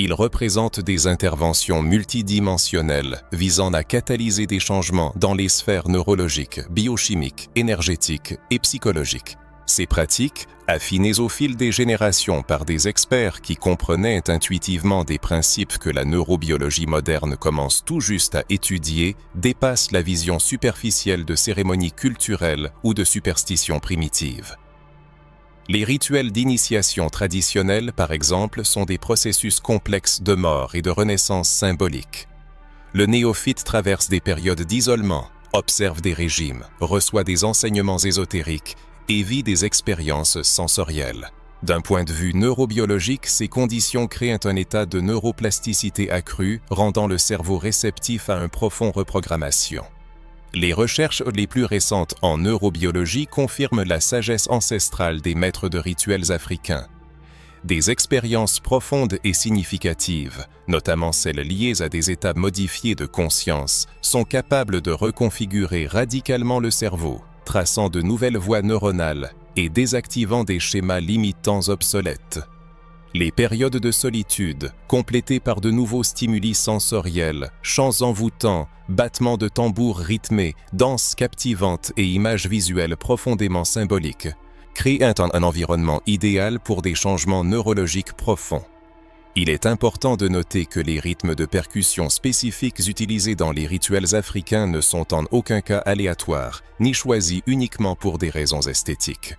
Ils représentent des interventions multidimensionnelles visant à catalyser des changements dans les sphères neurologiques, biochimiques, énergétiques et psychologiques. Ces pratiques, affinées au fil des générations par des experts qui comprenaient intuitivement des principes que la neurobiologie moderne commence tout juste à étudier, dépassent la vision superficielle de cérémonies culturelles ou de superstitions primitives. Les rituels d'initiation traditionnels, par exemple, sont des processus complexes de mort et de renaissance symbolique. Le néophyte traverse des périodes d'isolement, observe des régimes, reçoit des enseignements ésotériques et vit des expériences sensorielles. D'un point de vue neurobiologique, ces conditions créent un état de neuroplasticité accrue, rendant le cerveau réceptif à un profond reprogrammation. Les recherches les plus récentes en neurobiologie confirment la sagesse ancestrale des maîtres de rituels africains. Des expériences profondes et significatives, notamment celles liées à des états modifiés de conscience, sont capables de reconfigurer radicalement le cerveau, traçant de nouvelles voies neuronales et désactivant des schémas limitants obsolètes. Les périodes de solitude, complétées par de nouveaux stimuli sensoriels, chants envoûtants, battements de tambours rythmés, danses captivantes et images visuelles profondément symboliques, créent un environnement idéal pour des changements neurologiques profonds. Il est important de noter que les rythmes de percussion spécifiques utilisés dans les rituels africains ne sont en aucun cas aléatoires, ni choisis uniquement pour des raisons esthétiques.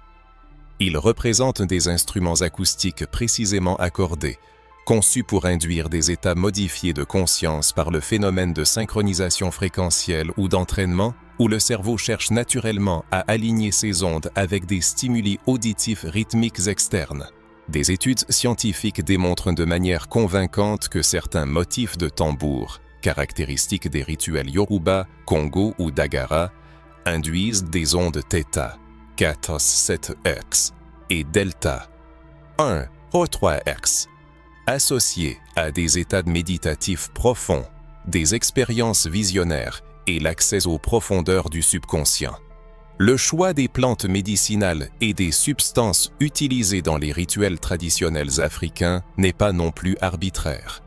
Ils représentent des instruments acoustiques précisément accordés, conçus pour induire des états modifiés de conscience par le phénomène de synchronisation fréquentielle ou d'entraînement, où le cerveau cherche naturellement à aligner ses ondes avec des stimuli auditifs rythmiques externes. Des études scientifiques démontrent de manière convaincante que certains motifs de tambour, caractéristiques des rituels Yoruba, Congo ou Dagara, induisent des ondes θ, 4-7X, et delta, 1-3X, associées à des états méditatifs profonds, des expériences visionnaires et l'accès aux profondeurs du subconscient. Le choix des plantes médicinales et des substances utilisées dans les rituels traditionnels africains n'est pas non plus arbitraire.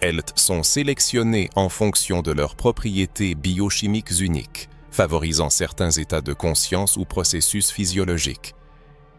Elles sont sélectionnées en fonction de leurs propriétés biochimiques uniques, favorisant certains états de conscience ou processus physiologiques.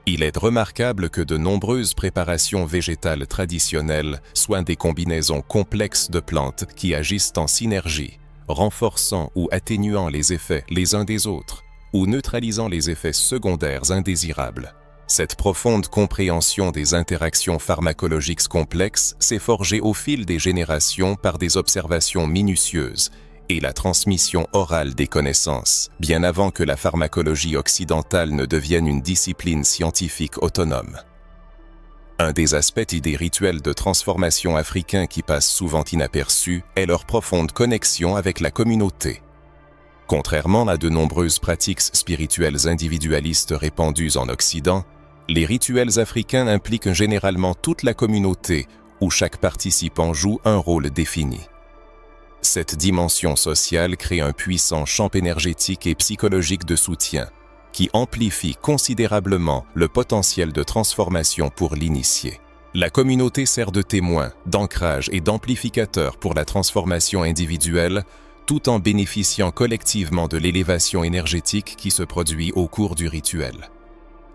Il est remarquable que de nombreuses préparations végétales traditionnelles soient des combinaisons complexes de plantes qui agissent en synergie, renforçant ou atténuant les effets les uns des autres, ou neutralisant les effets secondaires indésirables. Cette profonde compréhension des interactions pharmacologiques complexes s'est forgée au fil des générations par des observations minutieuses et la transmission orale des connaissances, bien avant que la pharmacologie occidentale ne devienne une discipline scientifique autonome. Un des aspects des rituels de transformation africains qui passent souvent inaperçus est leur profonde connexion avec la communauté. Contrairement à de nombreuses pratiques spirituelles individualistes répandues en Occident, les rituels africains impliquent généralement toute la communauté où chaque participant joue un rôle défini. Cette dimension sociale crée un puissant champ énergétique et psychologique de soutien qui amplifie considérablement le potentiel de transformation pour l'initié. La communauté sert de témoin, d'ancrage et d'amplificateur pour la transformation individuelle, tout en bénéficiant collectivement de l'élévation énergétique qui se produit au cours du rituel.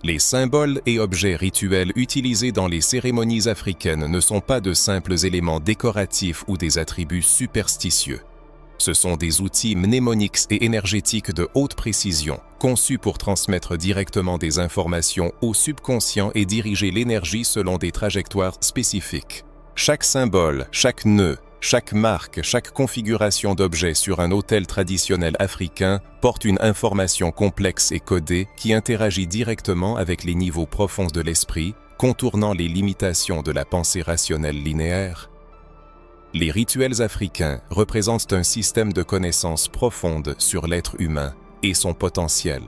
Les symboles et objets rituels utilisés dans les cérémonies africaines ne sont pas de simples éléments décoratifs ou des attributs superstitieux. Ce sont des outils mnémoniques et énergétiques de haute précision, conçus pour transmettre directement des informations au subconscient et diriger l'énergie selon des trajectoires spécifiques. Chaque symbole, chaque nœud, chaque marque, chaque configuration d'objet sur un autel traditionnel africain porte une information complexe et codée qui interagit directement avec les niveaux profonds de l'esprit, contournant les limitations de la pensée rationnelle linéaire. Les rituels africains représentent un système de connaissances profondes sur l'être humain et son potentiel,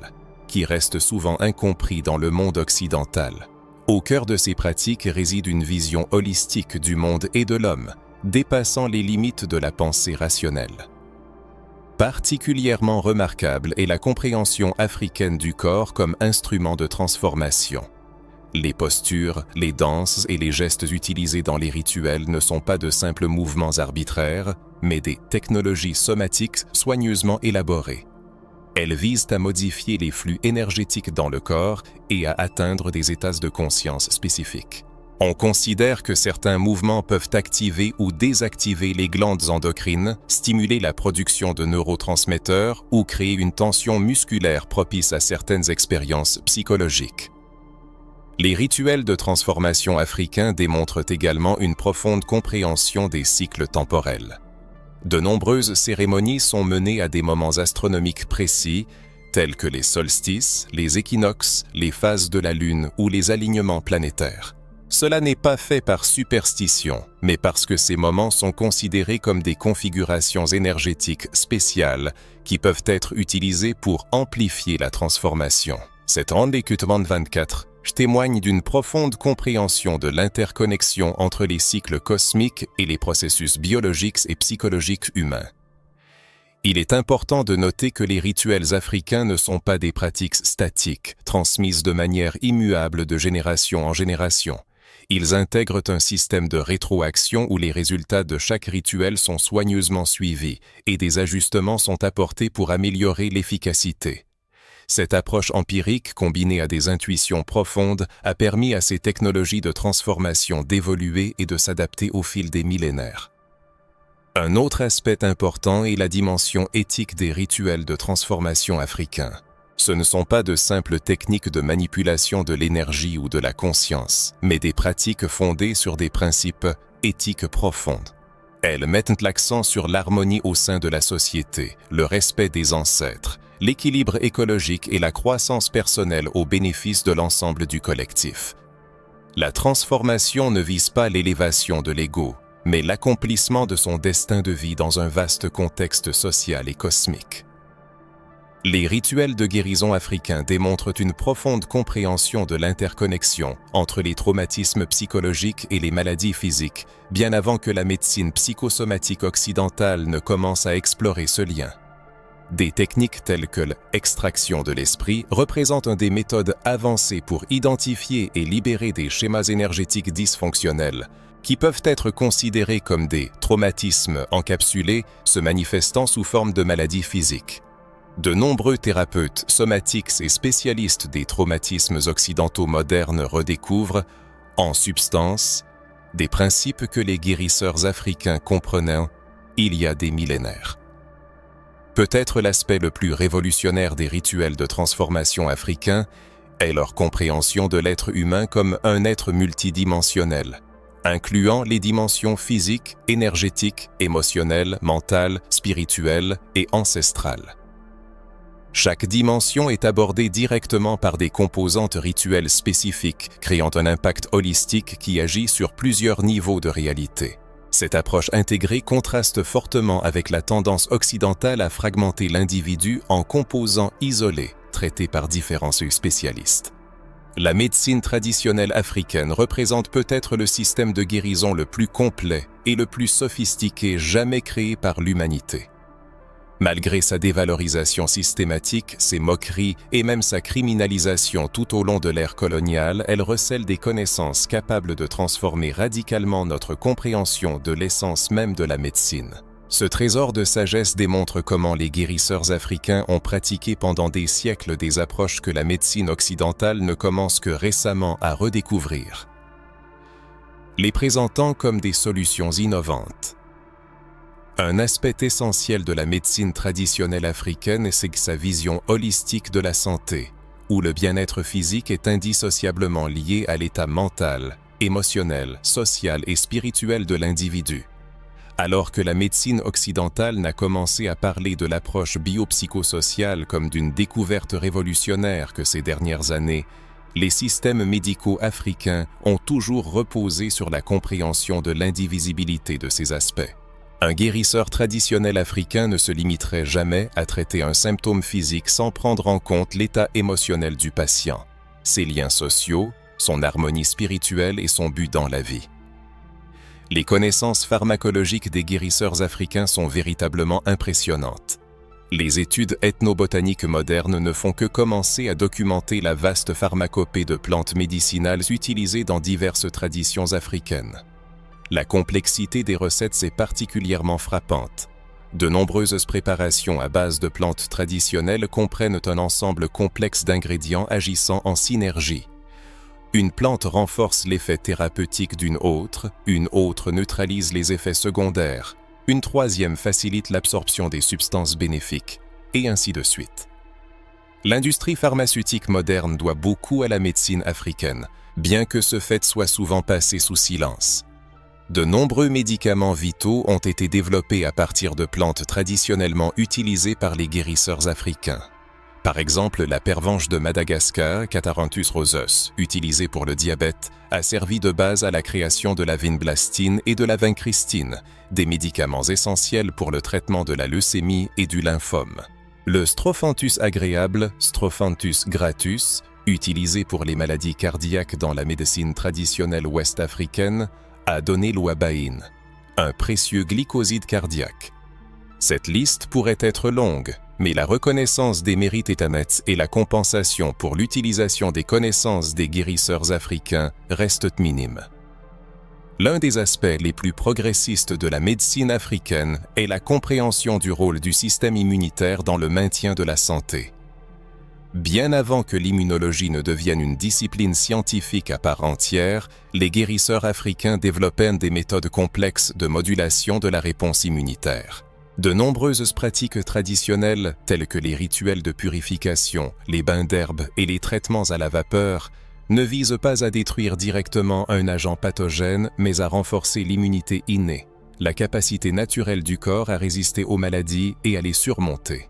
qui reste souvent incompris dans le monde occidental. Au cœur de ces pratiques réside une vision holistique du monde et de l'homme, dépassant les limites de la pensée rationnelle. Particulièrement remarquable est la compréhension africaine du corps comme instrument de transformation. Les postures, les danses et les gestes utilisés dans les rituels ne sont pas de simples mouvements arbitraires, mais des technologies somatiques soigneusement élaborées. Elles visent à modifier les flux énergétiques dans le corps et à atteindre des états de conscience spécifiques. On considère que certains mouvements peuvent activer ou désactiver les glandes endocrines, stimuler la production de neurotransmetteurs ou créer une tension musculaire propice à certaines expériences psychologiques. Les rituels de transformation africains démontrent également une profonde compréhension des cycles temporels. De nombreuses cérémonies sont menées à des moments astronomiques précis, tels que les solstices, les équinoxes, les phases de la Lune ou les alignements planétaires. Cela n'est pas fait par superstition, mais parce que ces moments sont considérés comme des configurations énergétiques spéciales qui peuvent être utilisées pour amplifier la transformation. Cette Rendez-Cutement 24 témoigne d'une profonde compréhension de l'interconnexion entre les cycles cosmiques et les processus biologiques et psychologiques humains. Il est important de noter que les rituels africains ne sont pas des pratiques statiques, transmises de manière immuable de génération en génération. Ils intègrent un système de rétroaction où les résultats de chaque rituel sont soigneusement suivis et des ajustements sont apportés pour améliorer l'efficacité. Cette approche empirique, combinée à des intuitions profondes, a permis à ces technologies de transformation d'évoluer et de s'adapter au fil des millénaires. Un autre aspect important est la dimension éthique des rituels de transformation africains. Ce ne sont pas de simples techniques de manipulation de l'énergie ou de la conscience, mais des pratiques fondées sur des principes éthiques profondes. Elles mettent l'accent sur l'harmonie au sein de la société, le respect des ancêtres, l'équilibre écologique et la croissance personnelle au bénéfice de l'ensemble du collectif. La transformation ne vise pas l'élévation de l'ego, mais l'accomplissement de son destin de vie dans un vaste contexte social et cosmique. Les rituels de guérison africains démontrent une profonde compréhension de l'interconnexion entre les traumatismes psychologiques et les maladies physiques, bien avant que la médecine psychosomatique occidentale ne commence à explorer ce lien. Des techniques telles que l'extraction de l'esprit représentent des méthodes avancées pour identifier et libérer des schémas énergétiques dysfonctionnels, qui peuvent être considérés comme des traumatismes encapsulés se manifestant sous forme de maladies physiques. De nombreux thérapeutes somatiques et spécialistes des traumatismes occidentaux modernes redécouvrent, en substance, des principes que les guérisseurs africains comprenaient il y a des millénaires. Peut-être l'aspect le plus révolutionnaire des rituels de transformation africains est leur compréhension de l'être humain comme un être multidimensionnel, incluant les dimensions physiques, énergétiques, émotionnelles, mentales, spirituelles et ancestrales. Chaque dimension est abordée directement par des composantes rituelles spécifiques, créant un impact holistique qui agit sur plusieurs niveaux de réalité. Cette approche intégrée contraste fortement avec la tendance occidentale à fragmenter l'individu en composants isolés, traités par différents spécialistes. La médecine traditionnelle africaine représente peut-être le système de guérison le plus complet et le plus sophistiqué jamais créé par l'humanité. Malgré sa dévalorisation systématique, ses moqueries et même sa criminalisation tout au long de l'ère coloniale, elle recèle des connaissances capables de transformer radicalement notre compréhension de l'essence même de la médecine. Ce trésor de sagesse démontre comment les guérisseurs africains ont pratiqué pendant des siècles des approches que la médecine occidentale ne commence que récemment à redécouvrir, les présentant comme des solutions innovantes. Un aspect essentiel de la médecine traditionnelle africaine, c'est sa vision holistique de la santé, où le bien-être physique est indissociablement lié à l'état mental, émotionnel, social et spirituel de l'individu. Alors que la médecine occidentale n'a commencé à parler de l'approche biopsychosociale comme d'une découverte révolutionnaire que ces dernières années, les systèmes médicaux africains ont toujours reposé sur la compréhension de l'indivisibilité de ces aspects. Un guérisseur traditionnel africain ne se limiterait jamais à traiter un symptôme physique sans prendre en compte l'état émotionnel du patient, ses liens sociaux, son harmonie spirituelle et son but dans la vie. Les connaissances pharmacologiques des guérisseurs africains sont véritablement impressionnantes. Les études ethnobotaniques modernes ne font que commencer à documenter la vaste pharmacopée de plantes médicinales utilisées dans diverses traditions africaines. La complexité des recettes est particulièrement frappante. De nombreuses préparations à base de plantes traditionnelles comprennent un ensemble complexe d'ingrédients agissant en synergie. Une plante renforce l'effet thérapeutique d'une autre, une autre neutralise les effets secondaires, une troisième facilite l'absorption des substances bénéfiques, et ainsi de suite. L'industrie pharmaceutique moderne doit beaucoup à la médecine africaine, bien que ce fait soit souvent passé sous silence. De nombreux médicaments vitaux ont été développés à partir de plantes traditionnellement utilisées par les guérisseurs africains. Par exemple, la pervenche de Madagascar, Catharanthus roseus, utilisée pour le diabète, a servi de base à la création de la vinblastine et de la vincristine, des médicaments essentiels pour le traitement de la leucémie et du lymphome. Le Strophanthus agréable, Strophanthus gratus, utilisé pour les maladies cardiaques dans la médecine traditionnelle ouest-africaine, a donné l'ouabaïne, un précieux glycoside cardiaque. Cette liste pourrait être longue, mais la reconnaissance des mérites étamets et la compensation pour l'utilisation des connaissances des guérisseurs africains restent minimes. L'un des aspects les plus progressistes de la médecine africaine est la compréhension du rôle du système immunitaire dans le maintien de la santé. Bien avant que l'immunologie ne devienne une discipline scientifique à part entière, les guérisseurs africains développaient des méthodes complexes de modulation de la réponse immunitaire. De nombreuses pratiques traditionnelles, telles que les rituels de purification, les bains d'herbes et les traitements à la vapeur, ne visent pas à détruire directement un agent pathogène, mais à renforcer l'immunité innée, la capacité naturelle du corps à résister aux maladies et à les surmonter.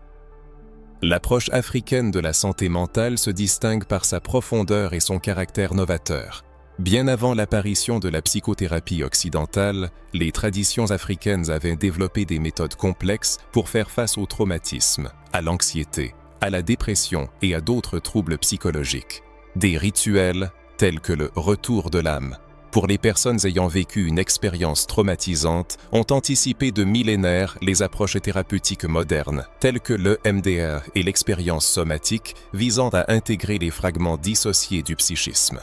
L'approche africaine de la santé mentale se distingue par sa profondeur et son caractère novateur. Bien avant l'apparition de la psychothérapie occidentale, les traditions africaines avaient développé des méthodes complexes pour faire face au traumatisme, à l'anxiété, à la dépression et à d'autres troubles psychologiques. Des rituels tels que le retour de l'âme, pour les personnes ayant vécu une expérience traumatisante, ont anticipé de millénaires les approches thérapeutiques modernes, telles que le MDR et l'expérience somatique visant à intégrer les fragments dissociés du psychisme.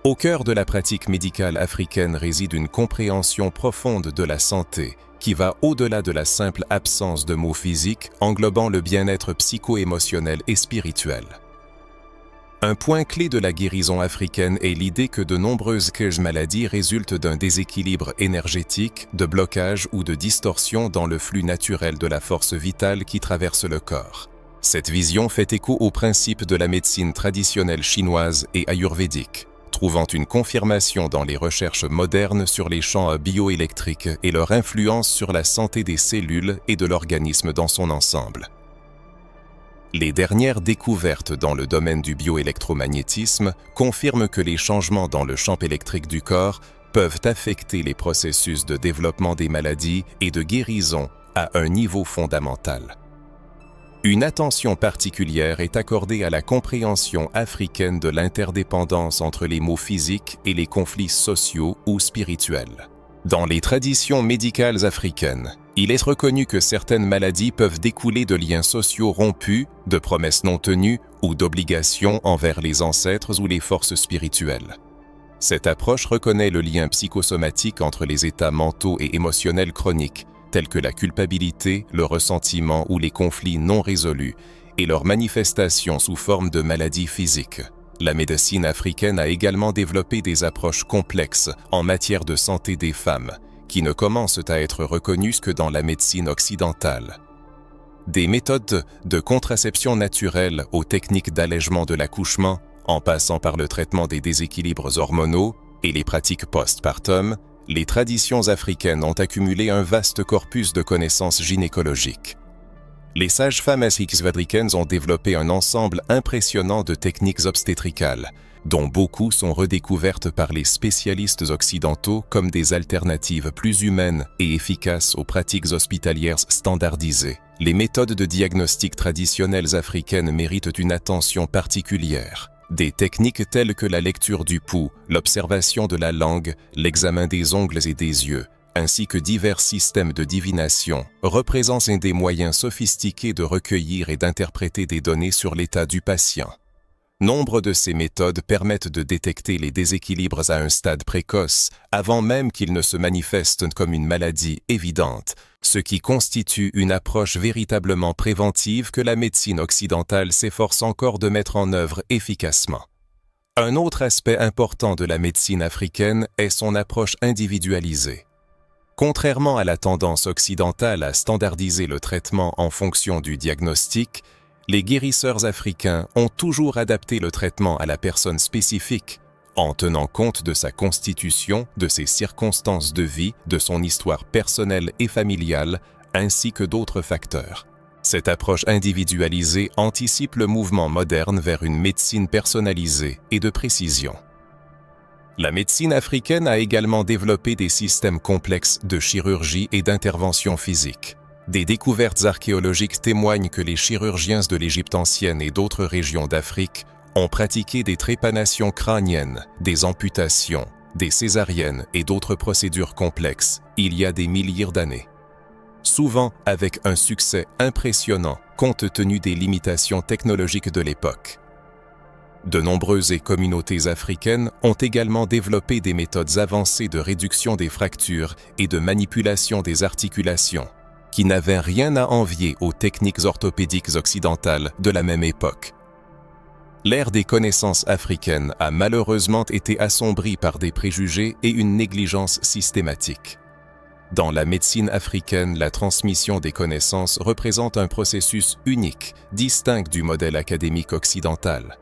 Au cœur de la pratique médicale africaine réside une compréhension profonde de la santé qui va au-delà de la simple absence de maux physiques, englobant le bien-être psycho-émotionnel et spirituel. Un point clé de la guérison africaine est l'idée que de nombreuses maladies résultent d'un déséquilibre énergétique, de blocage ou de distorsion dans le flux naturel de la force vitale qui traverse le corps. Cette vision fait écho aux principes de la médecine traditionnelle chinoise et ayurvédique, trouvant une confirmation dans les recherches modernes sur les champs bioélectriques et leur influence sur la santé des cellules et de l'organisme dans son ensemble. Les dernières découvertes dans le domaine du bioélectromagnétisme confirment que les changements dans le champ électrique du corps peuvent affecter les processus de développement des maladies et de guérison à un niveau fondamental. Une attention particulière est accordée à la compréhension africaine de l'interdépendance entre les maux physiques et les conflits sociaux ou spirituels. Dans les traditions médicales africaines, il est reconnu que certaines maladies peuvent découler de liens sociaux rompus, de promesses non tenues ou d'obligations envers les ancêtres ou les forces spirituelles. Cette approche reconnaît le lien psychosomatique entre les états mentaux et émotionnels chroniques, tels que la culpabilité, le ressentiment ou les conflits non résolus, et leurs manifestations sous forme de maladies physiques. La médecine africaine a également développé des approches complexes en matière de santé des femmes, qui ne commencent à être reconnues que dans la médecine occidentale. Des méthodes de contraception naturelle aux techniques d'allègement de l'accouchement, en passant par le traitement des déséquilibres hormonaux et les pratiques post-partum, les traditions africaines ont accumulé un vaste corpus de connaissances gynécologiques. Les sages-femmes africaines ont développé un ensemble impressionnant de techniques obstétricales, dont beaucoup sont redécouvertes par les spécialistes occidentaux comme des alternatives plus humaines et efficaces aux pratiques hospitalières standardisées. Les méthodes de diagnostic traditionnelles africaines méritent une attention particulière. Des techniques telles que la lecture du pouls, l'observation de la langue, l'examen des ongles et des yeux, ainsi que divers systèmes de divination, représentent des moyens sophistiqués de recueillir et d'interpréter des données sur l'état du patient. Nombre de ces méthodes permettent de détecter les déséquilibres à un stade précoce, avant même qu'ils ne se manifestent comme une maladie évidente, ce qui constitue une approche véritablement préventive que la médecine occidentale s'efforce encore de mettre en œuvre efficacement. Un autre aspect important de la médecine africaine est son approche individualisée. Contrairement à la tendance occidentale à standardiser le traitement en fonction du diagnostic, les guérisseurs africains ont toujours adapté le traitement à la personne spécifique, en tenant compte de sa constitution, de ses circonstances de vie, de son histoire personnelle et familiale, ainsi que d'autres facteurs. Cette approche individualisée anticipe le mouvement moderne vers une médecine personnalisée et de précision. La médecine africaine a également développé des systèmes complexes de chirurgie et d'intervention physique. Des découvertes archéologiques témoignent que les chirurgiens de l'Égypte ancienne et d'autres régions d'Afrique ont pratiqué des trépanations crâniennes, des amputations, des césariennes et d'autres procédures complexes il y a des milliers d'années. Souvent avec un succès impressionnant compte tenu des limitations technologiques de l'époque. De nombreuses communautés africaines ont également développé des méthodes avancées de réduction des fractures et de manipulation des articulations, qui n'avaient rien à envier aux techniques orthopédiques occidentales de la même époque. L'ère des connaissances africaines a malheureusement été assombrie par des préjugés et une négligence systématique. Dans la médecine africaine, la transmission des connaissances représente un processus unique, distinct du modèle académique occidental.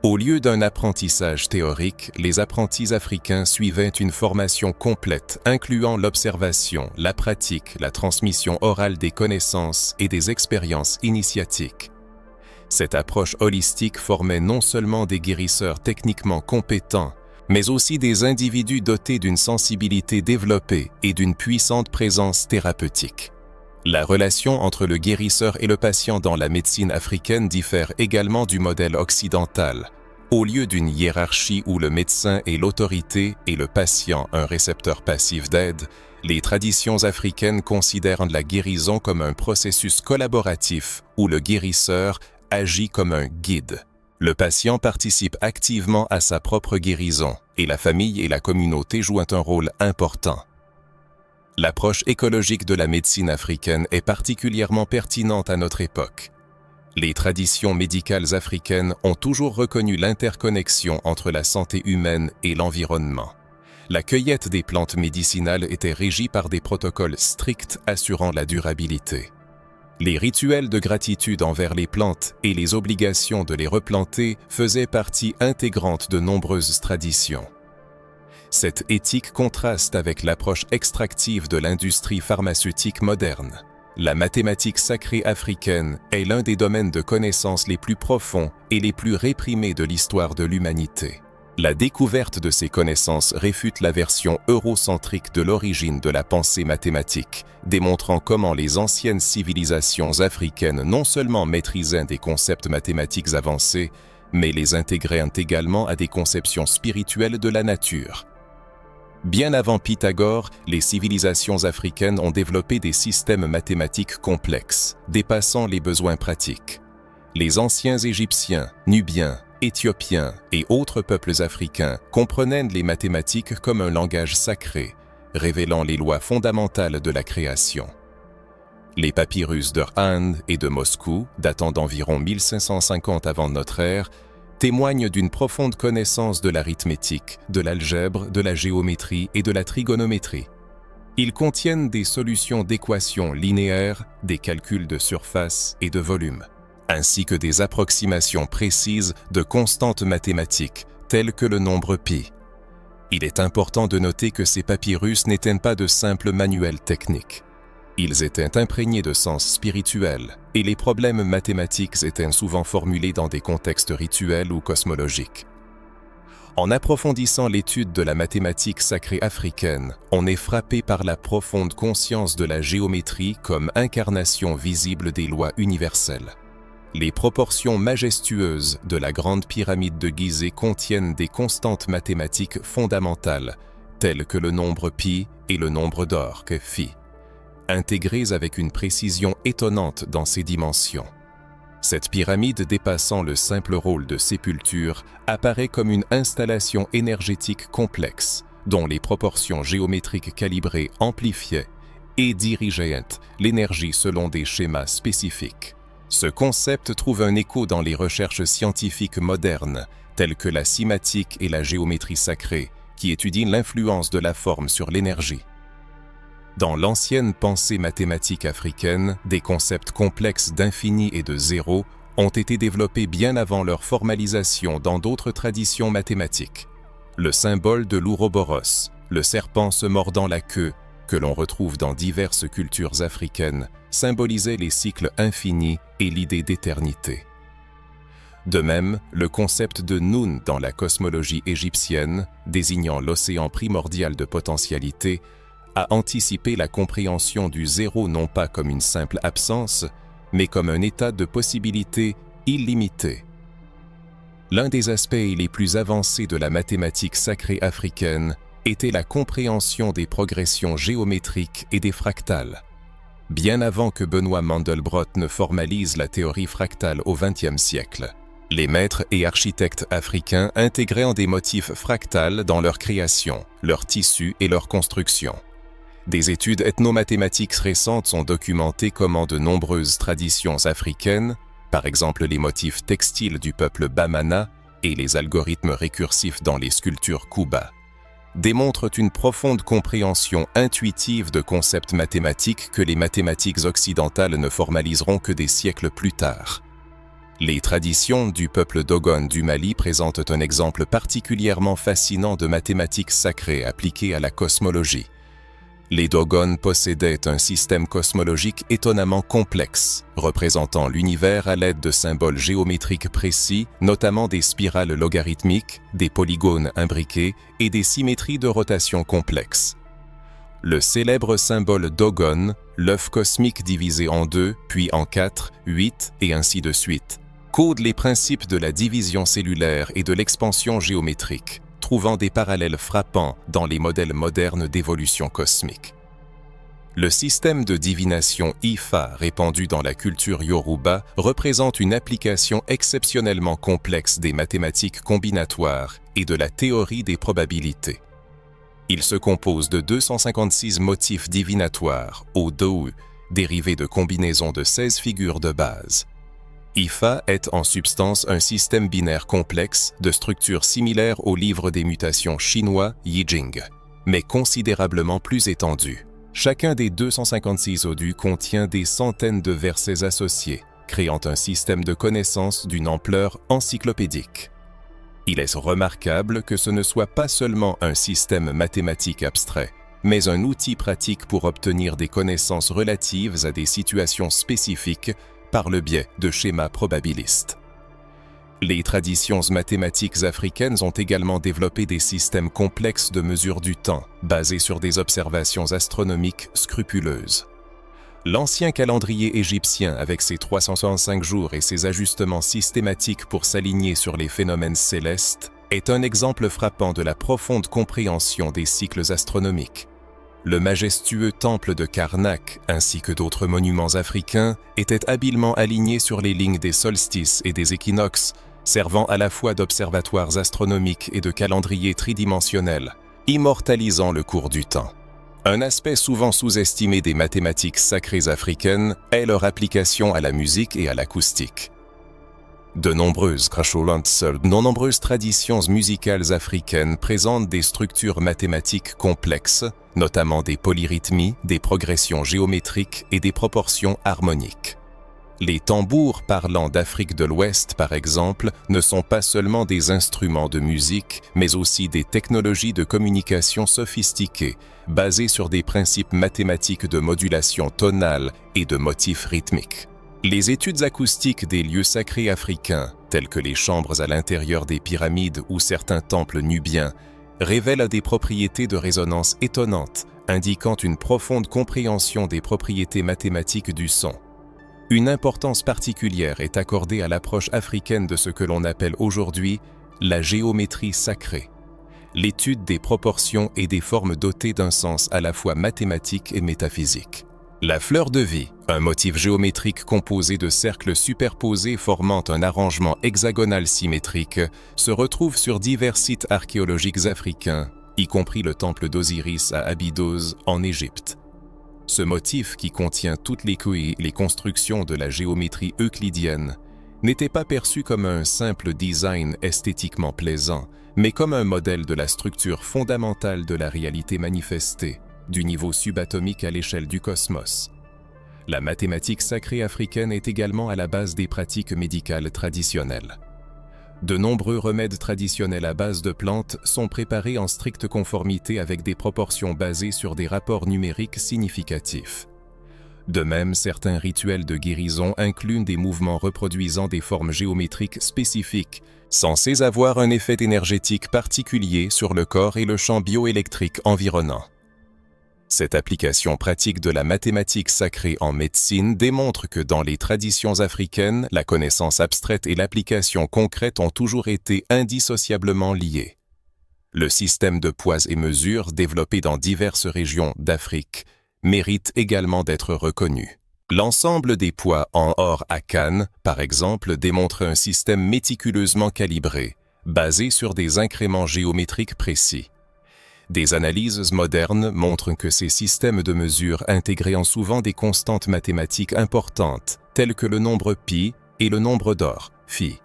Au lieu d'un apprentissage théorique, les apprentis africains suivaient une formation complète incluant l'observation, la pratique, la transmission orale des connaissances et des expériences initiatiques. Cette approche holistique formait non seulement des guérisseurs techniquement compétents, mais aussi des individus dotés d'une sensibilité développée et d'une puissante présence thérapeutique. La relation entre le guérisseur et le patient dans la médecine africaine diffère également du modèle occidental. Au lieu d'une hiérarchie où le médecin est l'autorité et le patient un récepteur passif d'aide, les traditions africaines considèrent la guérison comme un processus collaboratif où le guérisseur agit comme un guide. Le patient participe activement à sa propre guérison et la famille et la communauté jouent un rôle important. L'approche écologique de la médecine africaine est particulièrement pertinente à notre époque. Les traditions médicales africaines ont toujours reconnu l'interconnexion entre la santé humaine et l'environnement. La cueillette des plantes médicinales était régie par des protocoles stricts assurant la durabilité. Les rituels de gratitude envers les plantes et les obligations de les replanter faisaient partie intégrante de nombreuses traditions. Cette éthique contraste avec l'approche extractive de l'industrie pharmaceutique moderne. La mathématique sacrée africaine est l'un des domaines de connaissances les plus profonds et les plus réprimés de l'histoire de l'humanité. La découverte de ces connaissances réfute la version eurocentrique de l'origine de la pensée mathématique, démontrant comment les anciennes civilisations africaines non seulement maîtrisaient des concepts mathématiques avancés, mais les intégraient également à des conceptions spirituelles de la nature. Bien avant Pythagore, les civilisations africaines ont développé des systèmes mathématiques complexes, dépassant les besoins pratiques. Les anciens Égyptiens, Nubiens, Éthiopiens et autres peuples africains comprenaient les mathématiques comme un langage sacré, révélant les lois fondamentales de la création. Les papyrus de Han et de Moscou, datant d'environ 1550 avant notre ère, témoignent d'une profonde connaissance de l'arithmétique, de l'algèbre, de la géométrie et de la trigonométrie. Ils contiennent des solutions d'équations linéaires, des calculs de surface et de volume, ainsi que des approximations précises de constantes mathématiques, telles que le nombre pi. Il est important de noter que ces papyrus n'étaient pas de simples manuels techniques. Ils étaient imprégnés de sens spirituel, et les problèmes mathématiques étaient souvent formulés dans des contextes rituels ou cosmologiques. En approfondissant l'étude de la mathématique sacrée africaine, on est frappé par la profonde conscience de la géométrie comme incarnation visible des lois universelles. Les proportions majestueuses de la grande pyramide de Gizeh contiennent des constantes mathématiques fondamentales, telles que le nombre pi et le nombre d'or, phi, intégrés avec une précision étonnante dans ses dimensions. Cette pyramide dépassant le simple rôle de sépulture apparaît comme une installation énergétique complexe, dont les proportions géométriques calibrées amplifiaient et dirigeaient l'énergie selon des schémas spécifiques. Ce concept trouve un écho dans les recherches scientifiques modernes, telles que la cymatique et la géométrie sacrée, qui étudient l'influence de la forme sur l'énergie. Dans l'ancienne pensée mathématique africaine, des concepts complexes d'infini et de zéro ont été développés bien avant leur formalisation dans d'autres traditions mathématiques. Le symbole de l'Ouroboros, le serpent se mordant la queue, que l'on retrouve dans diverses cultures africaines, symbolisait les cycles infinis et l'idée d'éternité. De même, le concept de Nun dans la cosmologie égyptienne, désignant l'océan primordial de potentialité, a anticipé la compréhension du zéro non pas comme une simple absence, mais comme un état de possibilité illimité. L'un des aspects les plus avancés de la mathématique sacrée africaine était la compréhension des progressions géométriques et des fractales. Bien avant que Benoît Mandelbrot ne formalise la théorie fractale au XXe siècle, les maîtres et architectes africains intégraient des motifs fractales dans leur création, leur tissu et leur construction. Des études ethnomathématiques récentes sont documentées comment de nombreuses traditions africaines, par exemple les motifs textiles du peuple Bamana et les algorithmes récursifs dans les sculptures Kuba, démontrent une profonde compréhension intuitive de concepts mathématiques que les mathématiques occidentales ne formaliseront que des siècles plus tard. Les traditions du peuple Dogon du Mali présentent un exemple particulièrement fascinant de mathématiques sacrées appliquées à la cosmologie. Les Dogon possédaient un système cosmologique étonnamment complexe, représentant l'univers à l'aide de symboles géométriques précis, notamment des spirales logarithmiques, des polygones imbriqués et des symétries de rotation complexes. Le célèbre symbole Dogon, l'œuf cosmique divisé en 2, puis en 4, 8 et ainsi de suite, code les principes de la division cellulaire et de l'expansion géométrique, trouvant des parallèles frappants dans les modèles modernes d'évolution cosmique. Le système de divination Ifa répandu dans la culture Yoruba représente une application exceptionnellement complexe des mathématiques combinatoires et de la théorie des probabilités. Il se compose de 256 motifs divinatoires, au Dou, dérivés de combinaisons de 16 figures de base. Ifa est en substance un système binaire complexe de structure similaire au livre des mutations chinois Yi Jing, mais considérablement plus étendu. Chacun des 256 odus contient des centaines de versets associés, créant un système de connaissances d'une ampleur encyclopédique. Il est remarquable que ce ne soit pas seulement un système mathématique abstrait, mais un outil pratique pour obtenir des connaissances relatives à des situations spécifiques par le biais de schémas probabilistes. Les traditions mathématiques africaines ont également développé des systèmes complexes de mesure du temps, basés sur des observations astronomiques scrupuleuses. L'ancien calendrier égyptien, avec ses 365 jours et ses ajustements systématiques pour s'aligner sur les phénomènes célestes, est un exemple frappant de la profonde compréhension des cycles astronomiques. Le majestueux temple de Karnak, ainsi que d'autres monuments africains, étaient habilement alignés sur les lignes des solstices et des équinoxes, servant à la fois d'observatoires astronomiques et de calendriers tridimensionnels, immortalisant le cours du temps. Un aspect souvent sous-estimé des mathématiques sacrées africaines est leur application à la musique et à l'acoustique. De nombreuses traditions musicales africaines présentent des structures mathématiques complexes, notamment des polyrythmies, des progressions géométriques et des proportions harmoniques. Les tambours parlants d'Afrique de l'Ouest, par exemple, ne sont pas seulement des instruments de musique, mais aussi des technologies de communication sophistiquées, basées sur des principes mathématiques de modulation tonale et de motifs rythmiques. Les études acoustiques des lieux sacrés africains, tels que les chambres à l'intérieur des pyramides ou certains temples nubiens, révèlent des propriétés de résonance étonnantes, indiquant une profonde compréhension des propriétés mathématiques du son. Une importance particulière est accordée à l'approche africaine de ce que l'on appelle aujourd'hui la géométrie sacrée, l'étude des proportions et des formes dotées d'un sens à la fois mathématique et métaphysique. La fleur de vie, un motif géométrique composé de cercles superposés formant un arrangement hexagonal symétrique, se retrouve sur divers sites archéologiques africains, y compris le temple d'Osiris à Abydos en Égypte. Ce motif, qui contient toutes les constructions de la géométrie euclidienne, n'était pas perçu comme un simple design esthétiquement plaisant, mais comme un modèle de la structure fondamentale de la réalité manifestée, du niveau subatomique à l'échelle du cosmos. La mathématique sacrée africaine est également à la base des pratiques médicales traditionnelles. De nombreux remèdes traditionnels à base de plantes sont préparés en stricte conformité avec des proportions basées sur des rapports numériques significatifs. De même, certains rituels de guérison incluent des mouvements reproduisant des formes géométriques spécifiques, censés avoir un effet énergétique particulier sur le corps et le champ bioélectrique environnant. Cette application pratique de la mathématique sacrée en médecine démontre que dans les traditions africaines, la connaissance abstraite et l'application concrète ont toujours été indissociablement liées. Le système de poids et mesures développé dans diverses régions d'Afrique mérite également d'être reconnu. L'ensemble des poids en or à Cannes, par exemple, démontre un système méticuleusement calibré, basé sur des incréments géométriques précis. Des analyses modernes montrent que ces systèmes de mesure intègrent souvent des constantes mathématiques importantes, telles que le nombre pi et le nombre d'or, phi,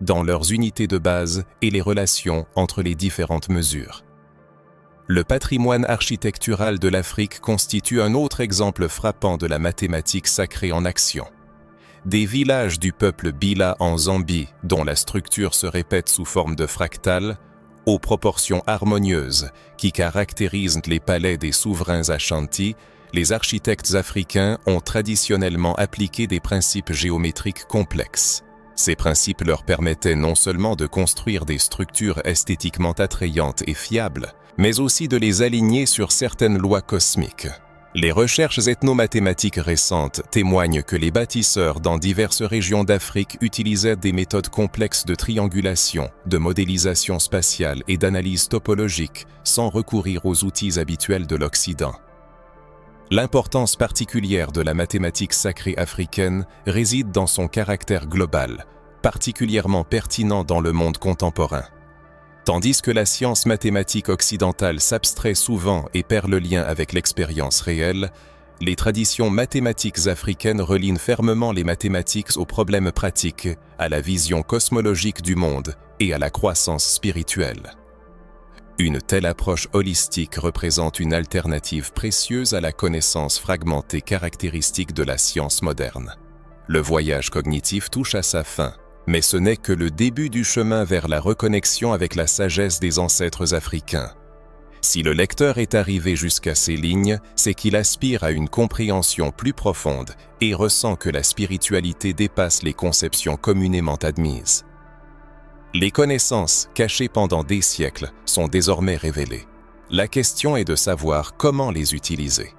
dans leurs unités de base et les relations entre les différentes mesures. Le patrimoine architectural de l'Afrique constitue un autre exemple frappant de la mathématique sacrée en action. Des villages du peuple Bila en Zambie, dont la structure se répète sous forme de fractales, aux proportions harmonieuses qui caractérisent les palais des souverains Ashanti, les architectes africains ont traditionnellement appliqué des principes géométriques complexes. Ces principes leur permettaient non seulement de construire des structures esthétiquement attrayantes et fiables, mais aussi de les aligner sur certaines lois cosmiques. Les recherches ethnomathématiques récentes témoignent que les bâtisseurs dans diverses régions d'Afrique utilisaient des méthodes complexes de triangulation, de modélisation spatiale et d'analyse topologique sans recourir aux outils habituels de l'Occident. L'importance particulière de la mathématique sacrée africaine réside dans son caractère global, particulièrement pertinent dans le monde contemporain. Tandis que la science mathématique occidentale s'abstrait souvent et perd le lien avec l'expérience réelle, les traditions mathématiques africaines relient fermement les mathématiques aux problèmes pratiques, à la vision cosmologique du monde et à la croissance spirituelle. Une telle approche holistique représente une alternative précieuse à la connaissance fragmentée caractéristique de la science moderne. Le voyage cognitif touche à sa fin, mais ce n'est que le début du chemin vers la reconnexion avec la sagesse des ancêtres africains. Si le lecteur est arrivé jusqu'à ces lignes, c'est qu'il aspire à une compréhension plus profonde et ressent que la spiritualité dépasse les conceptions communément admises. Les connaissances, cachées pendant des siècles, sont désormais révélées. La question est de savoir comment les utiliser.